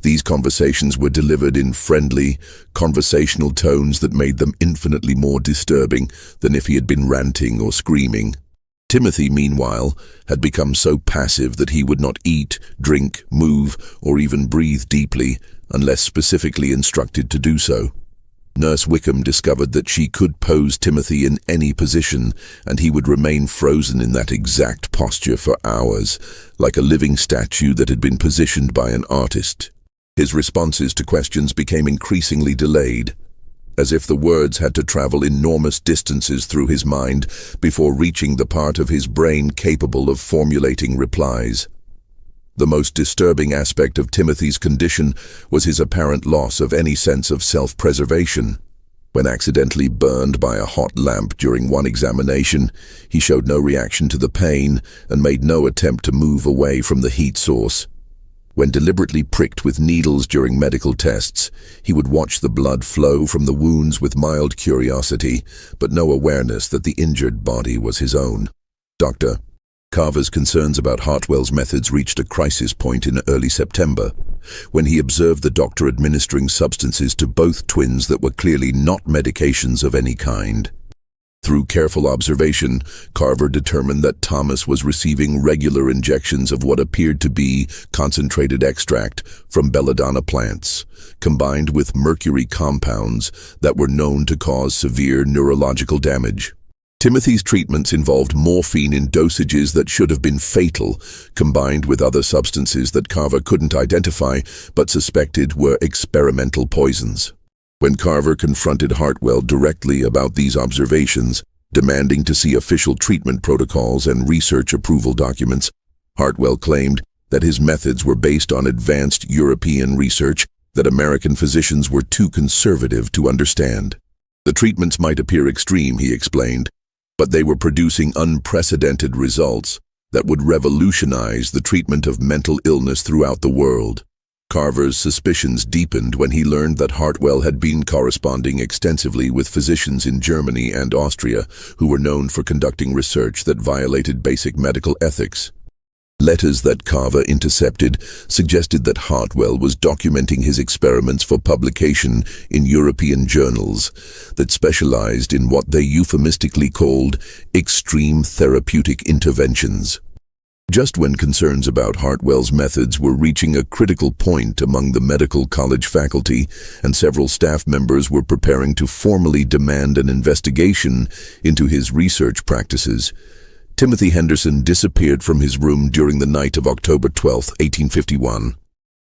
Speaker 1: These conversations were delivered in friendly, conversational tones that made them infinitely more disturbing than if he had been ranting or screaming. Timothy, meanwhile, had become so passive that he would not eat, drink, move, or even breathe deeply unless specifically instructed to do so. Nurse Wickham discovered that she could pose Timothy in any position, and he would remain frozen in that exact posture for hours, like a living statue that had been positioned by an artist. His responses to questions became increasingly delayed, as if the words had to travel enormous distances through his mind before reaching the part of his brain capable of formulating replies. The most disturbing aspect of Timothy's condition was his apparent loss of any sense of self-preservation. When accidentally burned by a hot lamp during one examination, he showed no reaction to the pain and made no attempt to move away from the heat source. When deliberately pricked with needles during medical tests, he would watch the blood flow from the wounds with mild curiosity, but no awareness that the injured body was his own. Dr. Carver's concerns about Hartwell's methods reached a crisis point in early September, when he observed the doctor administering substances to both twins that were clearly not medications of any kind. Through careful observation, Carver determined that Thomas was receiving regular injections of what appeared to be concentrated extract from belladonna plants, combined with mercury compounds that were known to cause severe neurological damage. Timothy's treatments involved morphine in dosages that should have been fatal, combined with other substances that Carver couldn't identify but suspected were experimental poisons. When Carver confronted Hartwell directly about these observations, demanding to see official treatment protocols and research approval documents, Hartwell claimed that his methods were based on advanced European research that American physicians were too conservative to understand. The treatments might appear extreme, he explained, but they were producing unprecedented results that would revolutionize the treatment of mental illness throughout the world. Carver's suspicions deepened when he learned that Hartwell had been corresponding extensively with physicians in Germany and Austria who were known for conducting research that violated basic medical ethics. Letters that Carver intercepted suggested that Hartwell was documenting his experiments for publication in European journals that specialized in what they euphemistically called extreme therapeutic interventions. Just when concerns about Hartwell's methods were reaching a critical point among the medical college faculty and several staff members were preparing to formally demand an investigation into his research practices, Timothy Henderson disappeared from his room during the night of October 12, 1851.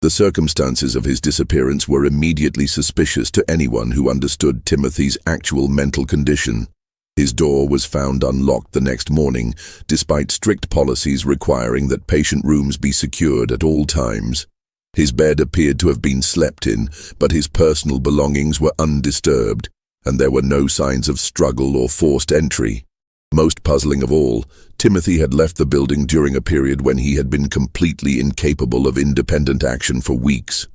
Speaker 1: The circumstances of his disappearance were immediately suspicious to anyone who understood Timothy's actual mental condition. His door was found unlocked the next morning, despite strict policies requiring that patient rooms be secured at all times. His bed appeared to have been slept in, but his personal belongings were undisturbed, and there were no signs of struggle or forced entry. Most puzzling of all, Timothy had left the building during a period when he had been completely incapable of independent action for weeks.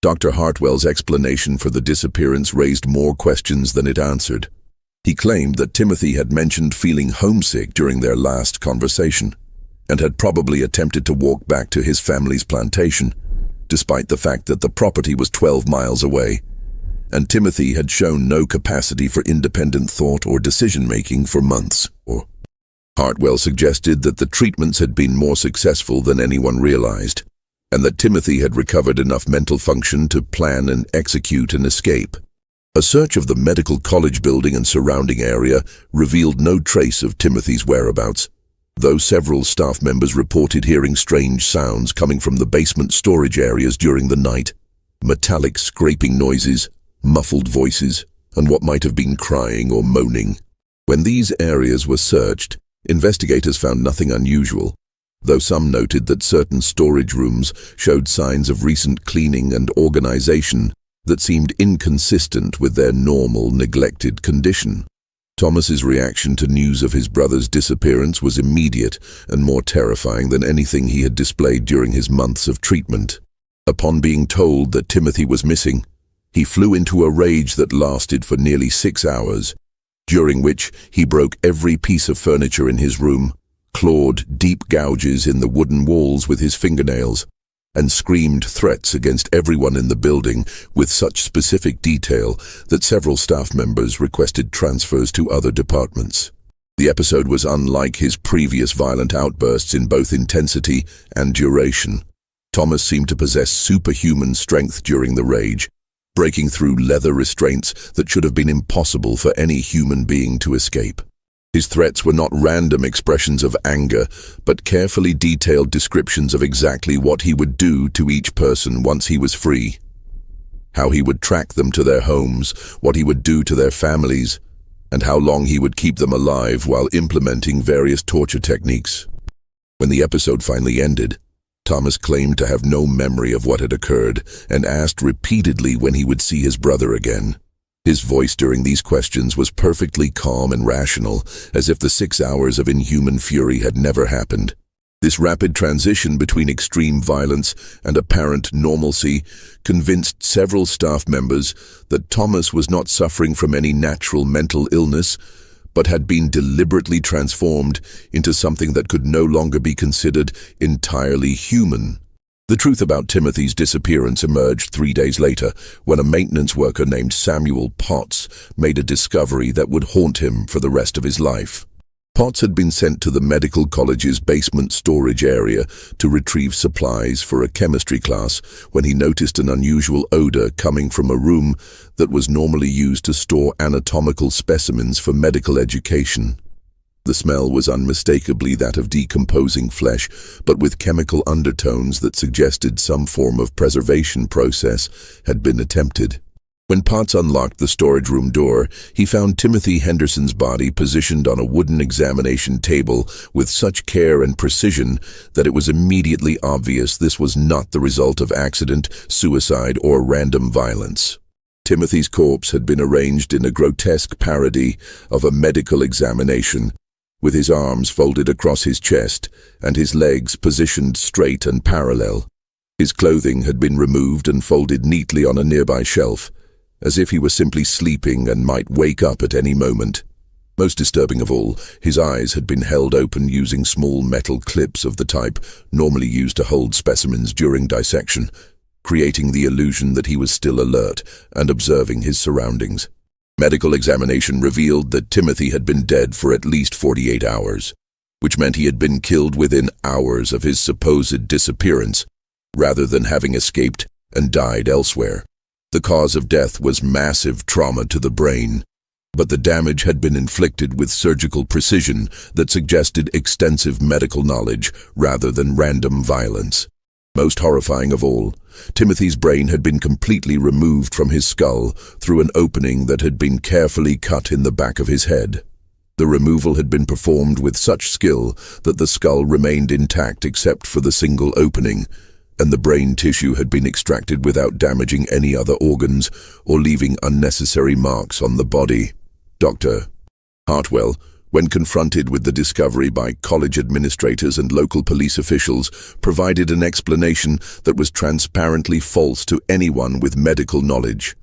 Speaker 1: Dr. Hartwell's explanation for the disappearance raised more questions than it answered. He claimed that Timothy had mentioned feeling homesick during their last conversation, and had probably attempted to walk back to his family's plantation, despite the fact that the property was 12 miles away, and Timothy had shown no capacity for independent thought or decision-making for months. Hartwell suggested that the treatments had been more successful than anyone realized, and that Timothy had recovered enough mental function to plan and execute an escape. A search of the medical college building and surrounding area revealed no trace of Timothy's whereabouts, though several staff members reported hearing strange sounds coming from the basement storage areas during the night. Metallic scraping noises, muffled voices, and what might have been crying or moaning. When these areas were searched, investigators found nothing unusual, though some noted that certain storage rooms showed signs of recent cleaning and organization that seemed inconsistent with their normal, neglected condition. Thomas's reaction to news of his brother's disappearance was immediate and more terrifying than anything he had displayed during his months of treatment. Upon being told that Timothy was missing, he flew into a rage that lasted for nearly 6 hours, during which he broke every piece of furniture in his room, clawed deep gouges in the wooden walls with his fingernails, and screamed threats against everyone in the building with such specific detail that several staff members requested transfers to other departments. The episode was unlike his previous violent outbursts in both intensity and duration. Thomas seemed to possess superhuman strength during the rage, breaking through leather restraints that should have been impossible for any human being to escape. His threats were not random expressions of anger, but carefully detailed descriptions of exactly what he would do to each person once he was free. How he would track them to their homes, what he would do to their families, and how long he would keep them alive while implementing various torture techniques. When the episode finally ended, Thomas claimed to have no memory of what had occurred and asked repeatedly when he would see his brother again. His voice during these questions was perfectly calm and rational, as if the 6 hours of inhuman fury had never happened. This rapid transition between extreme violence and apparent normalcy convinced several staff members that Thomas was not suffering from any natural mental illness, but had been deliberately transformed into something that could no longer be considered entirely human. The truth about Timothy's disappearance emerged 3 days later, when a maintenance worker named Samuel Potts made a discovery that would haunt him for the rest of his life. Potts had been sent to the medical college's basement storage area to retrieve supplies for a chemistry class when he noticed an unusual odor coming from a room that was normally used to store anatomical specimens for medical education. The smell was unmistakably that of decomposing flesh, but with chemical undertones that suggested some form of preservation process had been attempted. When Potts unlocked the storage room door, he found Timothy Henderson's body positioned on a wooden examination table with such care and precision that it was immediately obvious this was not the result of accident, suicide, or random violence. Timothy's corpse had been arranged in a grotesque parody of a medical examination, with his arms folded across his chest and his legs positioned straight and parallel. His clothing had been removed and folded neatly on a nearby shelf, as if he were simply sleeping and might wake up at any moment. Most disturbing of all, his eyes had been held open using small metal clips of the type normally used to hold specimens during dissection, creating the illusion that he was still alert and observing his surroundings. Medical examination revealed that Timothy had been dead for at least 48 hours, which meant he had been killed within hours of his supposed disappearance, rather than having escaped and died elsewhere. The cause of death was massive trauma to the brain, but the damage had been inflicted with surgical precision that suggested extensive medical knowledge rather than random violence. Most horrifying of all, Timothy's brain had been completely removed from his skull through an opening that had been carefully cut in the back of his head. The removal had been performed with such skill that the skull remained intact except for the single opening, and the brain tissue had been extracted without damaging any other organs or leaving unnecessary marks on the body. Dr. Hartwell, when confronted with the discovery by college administrators and local police officials, provided an explanation that was transparently false to anyone with medical knowledge.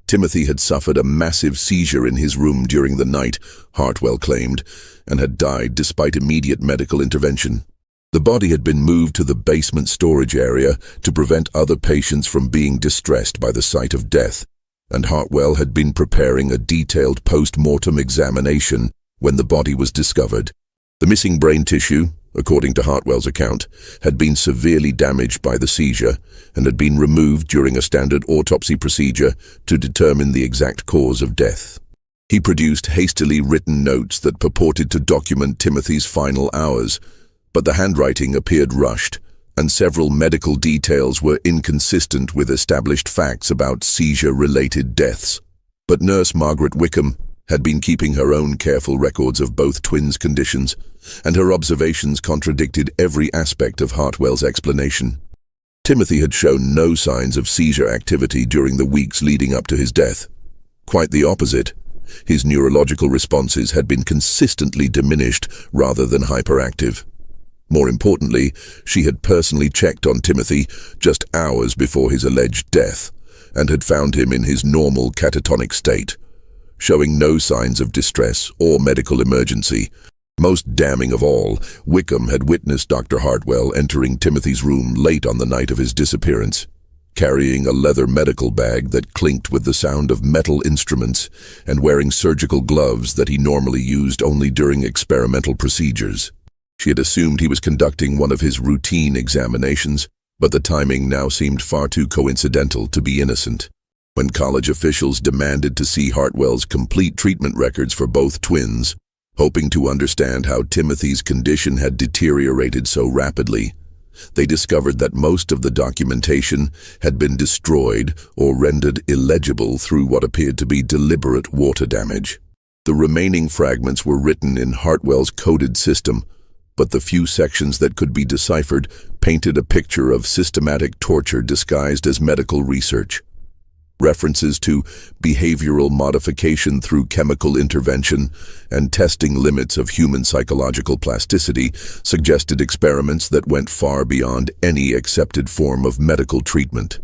Speaker 1: Timothy had suffered a massive seizure in his room during the night, Hartwell claimed, and had died despite immediate medical intervention. The body had been moved to the basement storage area to prevent other patients from being distressed by the sight of death, and Hartwell had been preparing a detailed post-mortem examination when the body was discovered. The missing brain tissue, according to Hartwell's account, had been severely damaged by the seizure and had been removed during a standard autopsy procedure to determine the exact cause of death. He produced hastily written notes that purported to document Timothy's final hours, but the handwriting appeared rushed, and several medical details were inconsistent with established facts about seizure-related deaths. But Nurse Margaret Wickham had been keeping her own careful records of both twins' conditions, and her observations contradicted every aspect of Hartwell's explanation. Timothy had shown no signs of seizure activity during the weeks leading up to his death. Quite the opposite. His neurological responses had been consistently diminished rather than hyperactive. More importantly, she had personally checked on Timothy just hours before his alleged death, and had found him in his normal catatonic state, showing no signs of distress or medical emergency. Most damning of all, Wickham had witnessed Dr. Hartwell entering Timothy's room late on the night of his disappearance, carrying a leather medical bag that clinked with the sound of metal instruments and wearing surgical gloves that he normally used only during experimental procedures. She had assumed he was conducting one of his routine examinations, but the timing now seemed far too coincidental to be innocent. When college officials demanded to see Hartwell's complete treatment records for both twins, hoping to understand how Timothy's condition had deteriorated so rapidly, they discovered that most of the documentation had been destroyed or rendered illegible through what appeared to be deliberate water damage. The remaining fragments were written in Hartwell's coded system, but the few sections that could be deciphered painted a picture of systematic torture disguised as medical research. References to behavioral modification through chemical intervention and testing limits of human psychological plasticity suggested experiments that went far beyond any accepted form of medical treatment.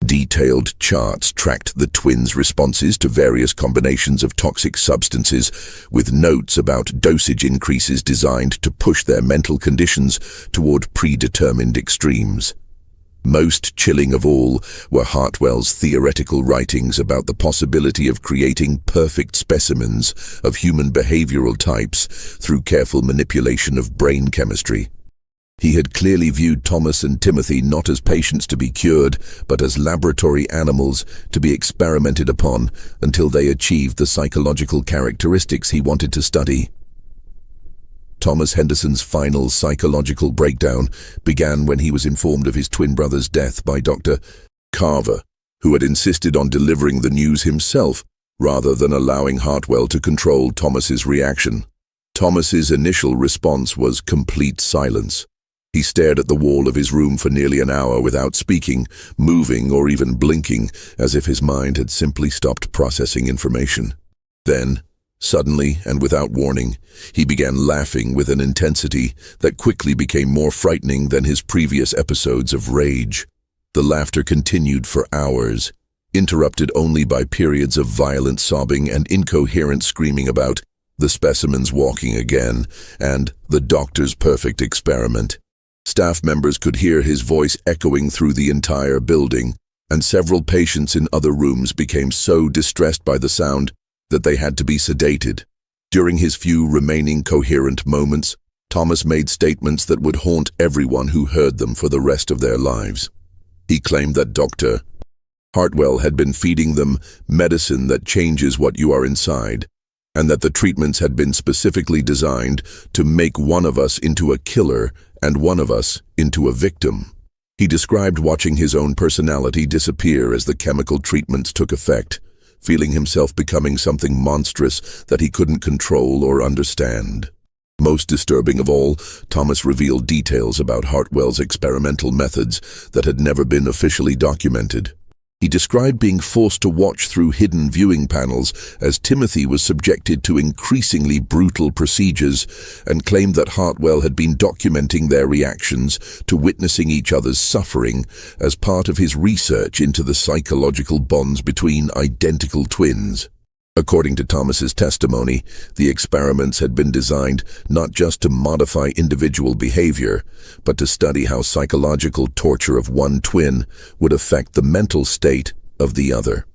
Speaker 1: Detailed charts tracked the twins' responses to various combinations of toxic substances, with notes about dosage increases designed to push their mental conditions toward predetermined extremes. Most chilling of all were Hartwell's theoretical writings about the possibility of creating perfect specimens of human behavioral types through careful manipulation of brain chemistry. He had clearly viewed Thomas and Timothy not as patients to be cured, but as laboratory animals to be experimented upon until they achieved the psychological characteristics he wanted to study. Thomas Henderson's final psychological breakdown began when he was informed of his twin brother's death by Dr. Carver, who had insisted on delivering the news himself rather than allowing Hartwell to control Thomas's reaction. Thomas's initial response was complete silence. He stared at the wall of his room for nearly an hour without speaking, moving, or even blinking, as if his mind had simply stopped processing information. Then, suddenly and without warning, he began laughing with an intensity that quickly became more frightening than his previous episodes of rage. The laughter continued for hours, interrupted only by periods of violent sobbing and incoherent screaming about the specimens walking again and the doctor's perfect experiment. Staff members could hear his voice echoing through the entire building, and several patients in other rooms became so distressed by the sound that they had to be sedated. During his few remaining coherent moments, Thomas made statements that would haunt everyone who heard them for the rest of their lives. He claimed that Dr. Hartwell had been feeding them medicine that changes what you are inside, and that the treatments had been specifically designed to make one of us into a killer and one of us into a victim. He described watching his own personality disappear as the chemical treatments took effect, feeling himself becoming something monstrous that he couldn't control or understand. Most disturbing of all, Thomas revealed details about Hartwell's experimental methods that had never been officially documented. He described being forced to watch through hidden viewing panels as Timothy was subjected to increasingly brutal procedures, and claimed that Hartwell had been documenting their reactions to witnessing each other's suffering as part of his research into the psychological bonds between identical twins. According to Thomas's testimony, the experiments had been designed not just to modify individual behavior, but to study how psychological torture of one twin would affect the mental state of the other.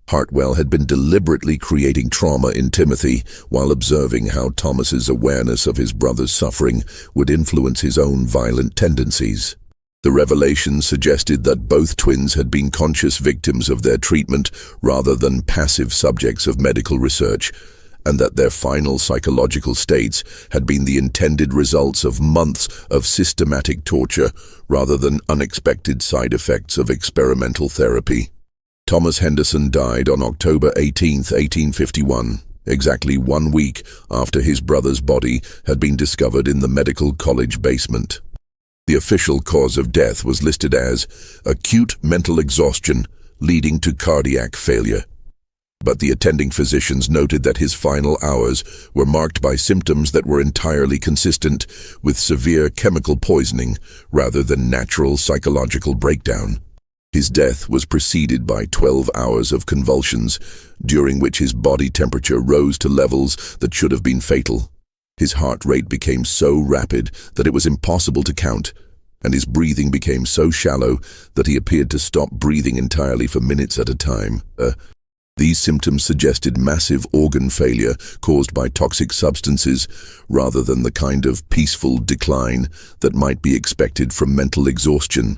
Speaker 1: Hartwell had been deliberately creating trauma in Timothy while observing how Thomas's awareness of his brother's suffering would influence his own violent tendencies. The revelation suggested that both twins had been conscious victims of their treatment rather than passive subjects of medical research, and that their final psychological states had been the intended results of months of systematic torture rather than unexpected side effects of experimental therapy. Thomas Henderson died on October 18, 1851, exactly 1 week after his brother's body had been discovered in the medical college basement. The official cause of death was listed as acute mental exhaustion leading to cardiac failure. But the attending physicians noted that his final hours were marked by symptoms that were entirely consistent with severe chemical poisoning rather than natural psychological breakdown. His death was preceded by 12 hours of convulsions, during which his body temperature rose to levels that should have been fatal. His heart rate became so rapid that it was impossible to count, and his breathing became so shallow that he appeared to stop breathing entirely for minutes at a time. These symptoms suggested massive organ failure caused by toxic substances rather than the kind of peaceful decline that might be expected from mental exhaustion.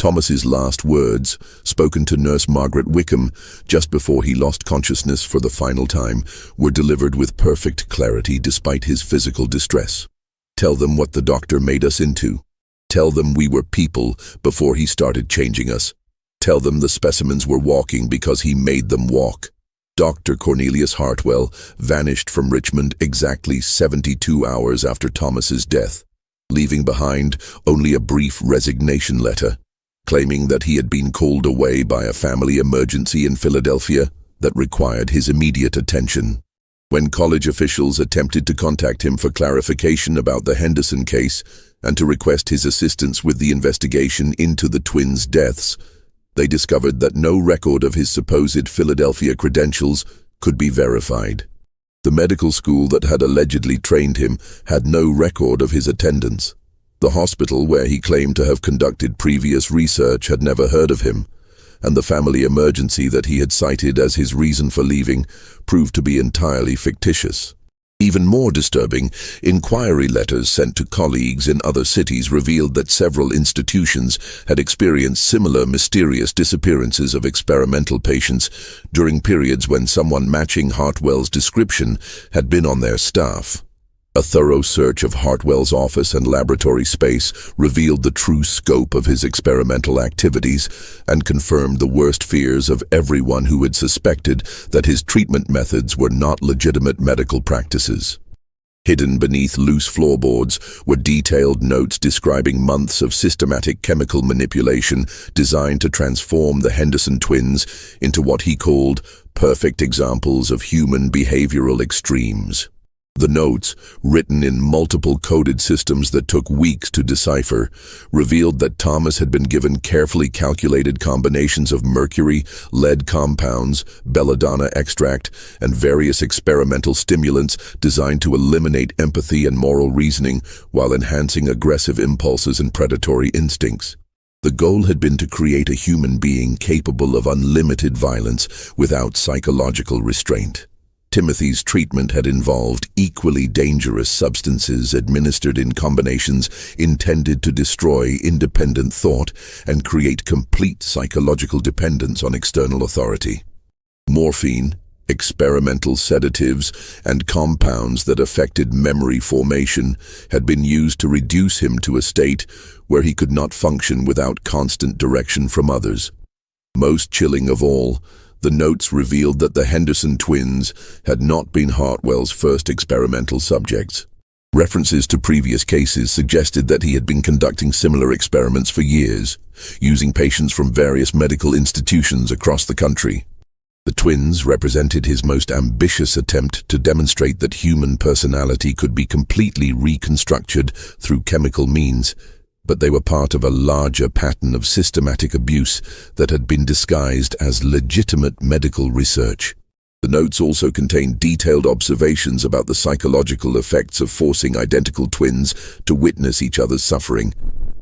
Speaker 1: Thomas's last words, spoken to Nurse Margaret Wickham just before he lost consciousness for the final time, were delivered with perfect clarity despite his physical distress. "Tell them what the doctor made us into. Tell them we were people before he started changing us. Tell them the specimens were walking because he made them walk." Dr. Cornelius Hartwell vanished from Richmond exactly 72 hours after Thomas's death, leaving behind only a brief resignation letter, claiming that he had been called away by a family emergency in Philadelphia that required his immediate attention. When college officials attempted to contact him for clarification about the Henderson case and to request his assistance with the investigation into the twins' deaths, they discovered that no record of his supposed Philadelphia credentials could be verified. The medical school that had allegedly trained him had no record of his attendance. The hospital where he claimed to have conducted previous research had never heard of him, and the family emergency that he had cited as his reason for leaving proved to be entirely fictitious. Even more disturbing, inquiry letters sent to colleagues in other cities revealed that several institutions had experienced similar mysterious disappearances of experimental patients during periods when someone matching Hartwell's description had been on their staff. A thorough search of Hartwell's office and laboratory space revealed the true scope of his experimental activities and confirmed the worst fears of everyone who had suspected that his treatment methods were not legitimate medical practices. Hidden beneath loose floorboards were detailed notes describing months of systematic chemical manipulation designed to transform the Henderson twins into what he called perfect examples of human behavioral extremes. The notes, written in multiple coded systems that took weeks to decipher, revealed that Thomas had been given carefully calculated combinations of mercury, lead compounds, belladonna extract, and various experimental stimulants designed to eliminate empathy and moral reasoning while enhancing aggressive impulses and predatory instincts. The goal had been to create a human being capable of unlimited violence without psychological restraint. Timothy's treatment had involved equally dangerous substances administered in combinations intended to destroy independent thought and create complete psychological dependence on external authority. Morphine, experimental sedatives, and compounds that affected memory formation had been used to reduce him to a state where he could not function without constant direction from others. Most chilling of all, the notes revealed that the Henderson twins had not been Hartwell's first experimental subjects. References to previous cases suggested that he had been conducting similar experiments for years, using patients from various medical institutions across the country. The twins represented his most ambitious attempt to demonstrate that human personality could be completely reconstructed through chemical means, but they were part of a larger pattern of systematic abuse that had been disguised as legitimate medical research. The notes also contained detailed observations about the psychological effects of forcing identical twins to witness each other's suffering,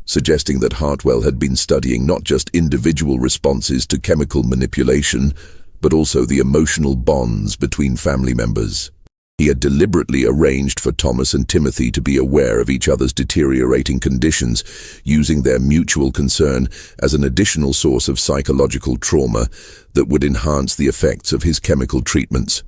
Speaker 1: suggesting that Hartwell had been studying not just individual responses to chemical manipulation, but also the emotional bonds between family members. He had deliberately arranged for Thomas and Timothy to be aware of each other's deteriorating conditions, using their mutual concern as an additional source of psychological trauma that would enhance the effects of his chemical treatments.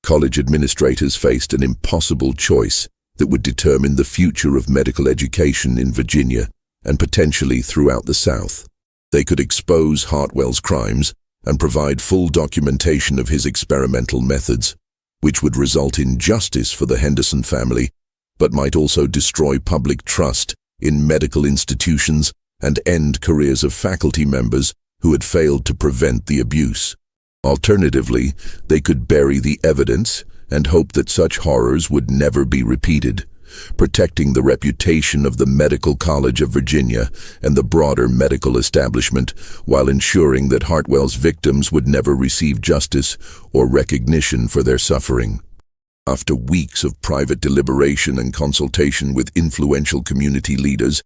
Speaker 1: College administrators faced an impossible choice that would determine the future of medical education in Virginia and potentially throughout the South. They could expose Hartwell's crimes and provide full documentation of his experimental methods, which would result in justice for the Henderson family, but might also destroy public trust in medical institutions and end careers of faculty members who had failed to prevent the abuse. Alternatively, they could bury the evidence and hope that such horrors would never be repeated, protecting the reputation of the Medical College of Virginia and the broader medical establishment, while ensuring that Hartwell's victims would never receive justice or recognition for their suffering. After weeks of private deliberation and consultation with influential community leaders,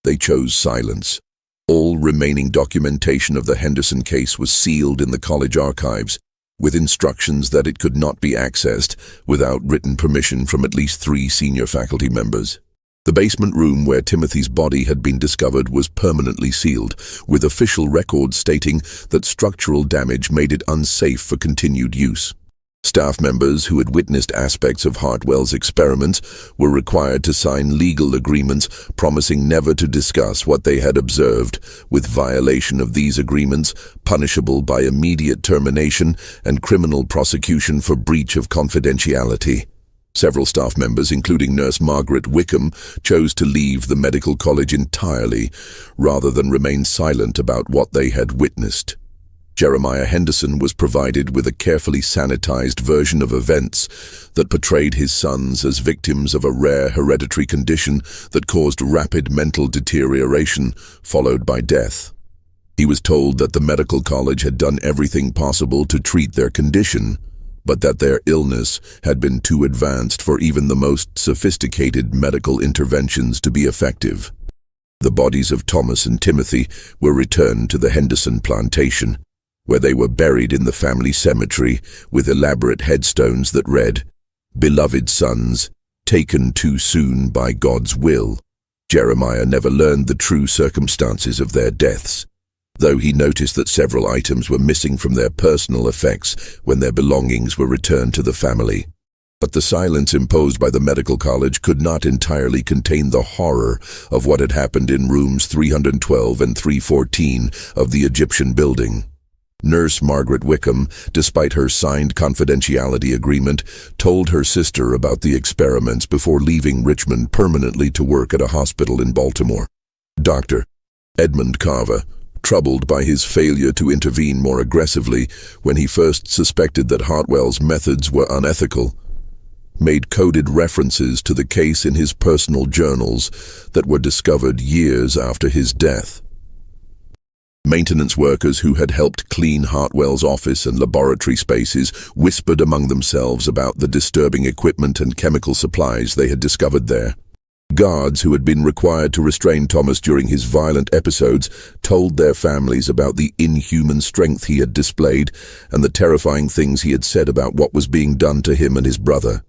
Speaker 1: they chose silence. All remaining documentation of the Henderson case was sealed in the college archives, with instructions that it could not be accessed without written permission from at least 3 senior faculty members. The basement room where Timothy's body had been discovered was permanently sealed, with official records stating that structural damage made it unsafe for continued use. Staff members who had witnessed aspects of Hartwell's experiments were required to sign legal agreements promising never to discuss what they had observed, with violation of these agreements punishable by immediate termination and criminal prosecution for breach of confidentiality. Several staff members, including Nurse Margaret Wickham, chose to leave the medical college entirely, rather than remain silent about what they had witnessed. Jeremiah Henderson was provided with a carefully sanitized version of events that portrayed his sons as victims of a rare hereditary condition that caused rapid mental deterioration, followed by death. He was told that the medical college had done everything possible to treat their condition, but that their illness had been too advanced for even the most sophisticated medical interventions to be effective. The bodies of Thomas and Timothy were returned to the Henderson plantation, where they were buried in the family cemetery with elaborate headstones that read, "Beloved sons, taken too soon by God's will." Jeremiah never learned the true circumstances of their deaths, though he noticed that several items were missing from their personal effects when their belongings were returned to the family. But the silence imposed by the medical college could not entirely contain the horror of what had happened in rooms 312 and 314 of the Egyptian building. Nurse Margaret Wickham, despite her signed confidentiality agreement, told her sister about the experiments before leaving Richmond permanently to work at a hospital in Baltimore. Dr. Edmund Carver, troubled by his failure to intervene more aggressively when he first suspected that Hartwell's methods were unethical, made coded references to the case in his personal journals that were discovered years after his death. Maintenance workers who had helped clean Hartwell's office and laboratory spaces whispered among themselves about the disturbing equipment and chemical supplies they had discovered there. Guards who had been required to restrain Thomas during his violent episodes told their families about the inhuman strength he had displayed and the terrifying things he had said about what was being done to him and his brother.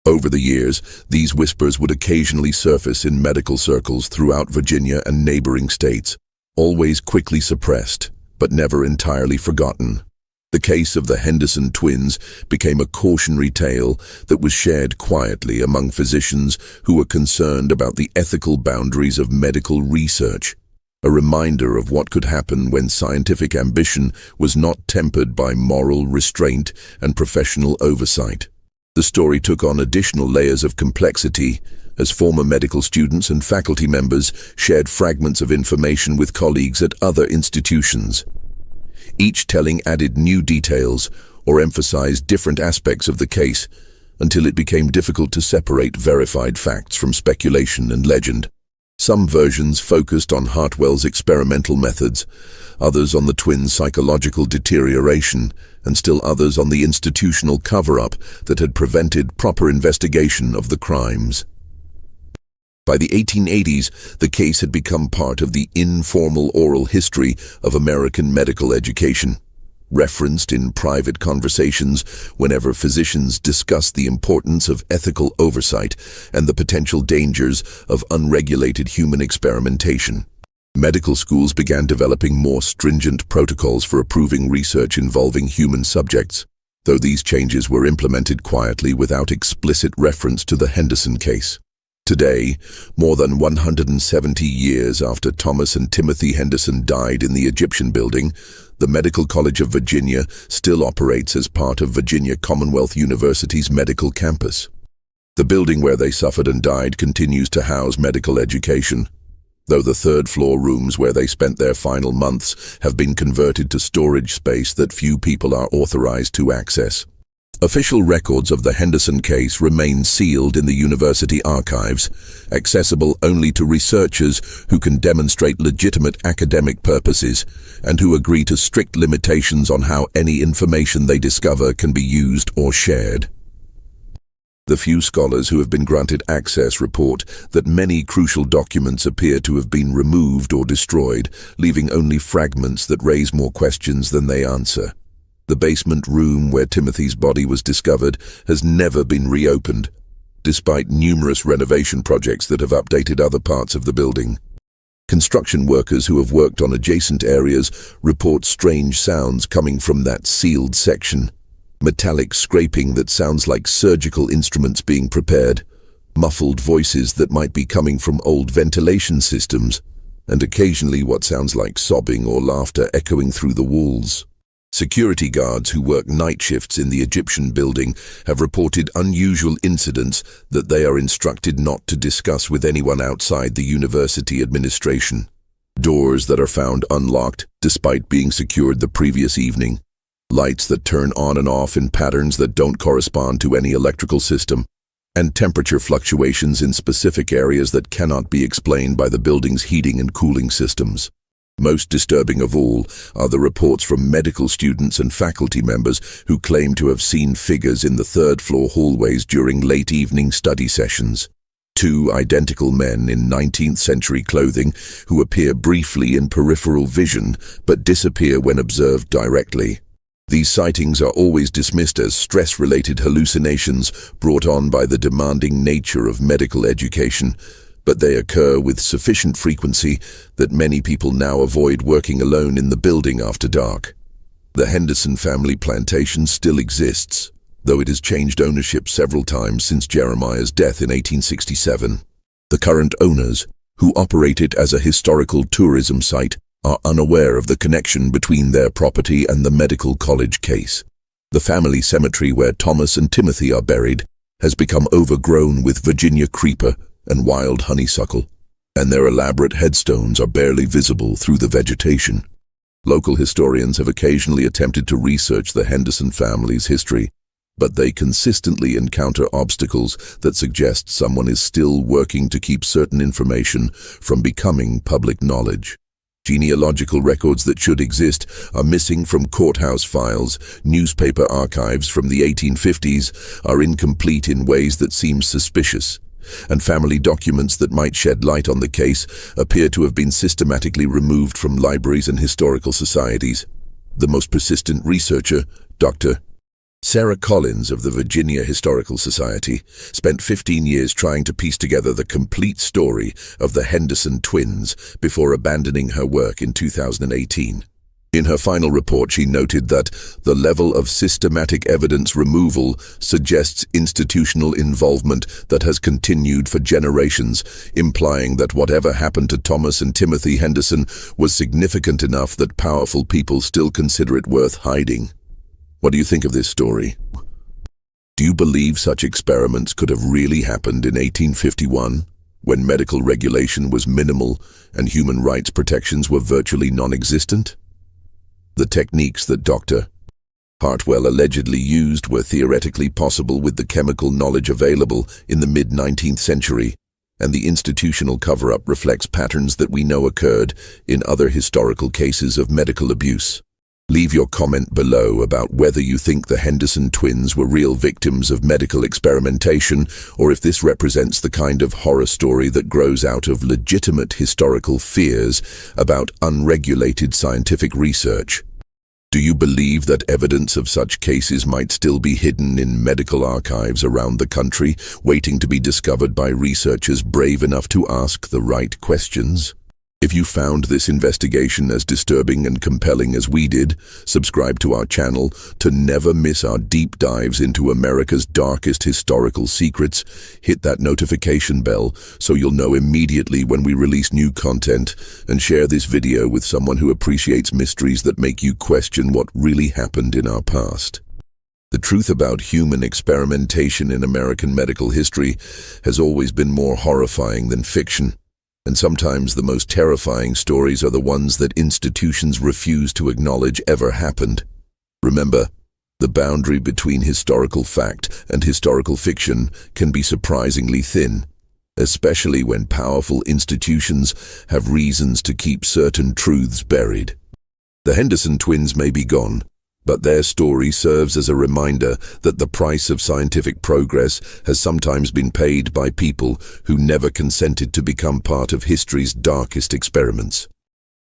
Speaker 1: Over the years, these whispers would occasionally surface in medical circles throughout Virginia and neighboring states, always quickly suppressed, but never entirely forgotten. The case of the Henderson twins became a cautionary tale that was shared quietly among physicians who were concerned about the ethical boundaries of medical research, a reminder of what could happen when scientific ambition was not tempered by moral restraint and professional oversight. The story took on additional layers of complexity as former medical students and faculty members shared fragments of information with colleagues at other institutions. Each telling added new details or emphasized different aspects of the case until it became difficult to separate verified facts from speculation and legend. Some versions focused on Hartwell's experimental methods, others on the twins' psychological deterioration, and still others on the institutional cover-up that had prevented proper investigation of the crimes. By the 1880s, the case had become part of the informal oral history of American medical education, referenced in private conversations whenever physicians discussed the importance of ethical oversight and the potential dangers of unregulated human experimentation. Medical schools began developing more stringent protocols for approving research involving human subjects, though these changes were implemented quietly without explicit reference to the Henderson case. Today, more than 170 years after Thomas and Timothy Henderson died in the Egyptian building, the Medical College of Virginia still operates as part of Virginia Commonwealth University's medical campus. The building where they suffered and died continues to house medical education, though the third-floor rooms where they spent their final months have been converted to storage space that few people are authorized to access. Official records of the Henderson case remain sealed in the university archives, accessible only to researchers who can demonstrate legitimate academic purposes and who agree to strict limitations on how any information they discover can be used or shared. The few scholars who have been granted access report that many crucial documents appear to have been removed or destroyed, leaving only fragments that raise more questions than they answer. The basement room where Timothy's body was discovered has never been reopened, despite numerous renovation projects that have updated other parts of the building. Construction workers who have worked on adjacent areas report strange sounds coming from that sealed section. Metallic scraping that sounds like surgical instruments being prepared, muffled voices that might be coming from old ventilation systems, and occasionally what sounds like sobbing or laughter echoing through the walls. Security guards who work night shifts in the Egyptian building have reported unusual incidents that they are instructed not to discuss with anyone outside the university administration. Doors that are found unlocked despite being secured the previous evening. Lights that turn on and off in patterns that don't correspond to any electrical system. And temperature fluctuations in specific areas that cannot be explained by the building's heating and cooling systems. Most disturbing of all are the reports from medical students and faculty members who claim to have seen figures in the third-floor hallways during late evening study sessions. Two identical men in 19th-century clothing who appear briefly in peripheral vision but disappear when observed directly. These sightings are always dismissed as stress-related hallucinations brought on by the demanding nature of medical education, but they occur with sufficient frequency that many people now avoid working alone in the building after dark. The Henderson family plantation still exists, though it has changed ownership several times since Jeremiah's death in 1867. The current owners, who operate it as a historical tourism site, are unaware of the connection between their property and the medical college case. The family cemetery where Thomas and Timothy are buried has become overgrown with Virginia creeper and wild honeysuckle, and their elaborate headstones are barely visible through the vegetation. Local historians have occasionally attempted to research the Henderson family's history, but they consistently encounter obstacles that suggest someone is still working to keep certain information from becoming public knowledge. Genealogical records that should exist are missing from courthouse files, newspaper archives from the 1850s are incomplete in ways that seem suspicious, and family documents that might shed light on the case appear to have been systematically removed from libraries and historical societies. The most persistent researcher, Dr. Sarah Collins of the Virginia Historical Society, spent 15 years trying to piece together the complete story of the Henderson twins before abandoning her work in 2018. In her final report, she noted that the level of systematic evidence removal suggests institutional involvement that has continued for generations, implying that whatever happened to Thomas and Timothy Henderson was significant enough that powerful people still consider it worth hiding. What do you think of this story? Do you believe such experiments could have really happened in 1851, when medical regulation was minimal and human rights protections were virtually non-existent? The techniques that Dr. Hartwell allegedly used were theoretically possible with the chemical knowledge available in the mid-19th century, and the institutional cover-up reflects patterns that we know occurred in other historical cases of medical abuse. Leave your comment below about whether you think the Henderson twins were real victims of medical experimentation, or if this represents the kind of horror story that grows out of legitimate historical fears about unregulated scientific research. Do you believe that evidence of such cases might still be hidden in medical archives around the country, waiting to be discovered by researchers brave enough to ask the right questions? If you found this investigation as disturbing and compelling as we did, subscribe to our channel to never miss our deep dives into America's darkest historical secrets. Hit that notification bell so you'll know immediately when we release new content, and share this video with someone who appreciates mysteries that make you question what really happened in our past. The truth about human experimentation in American medical history has always been more horrifying than fiction. And sometimes the most terrifying stories are the ones that institutions refuse to acknowledge ever happened. Remember, the boundary between historical fact and historical fiction can be surprisingly thin, especially when powerful institutions have reasons to keep certain truths buried. The Henderson twins may be gone, but their story serves as a reminder that the price of scientific progress has sometimes been paid by people who never consented to become part of history's darkest experiments.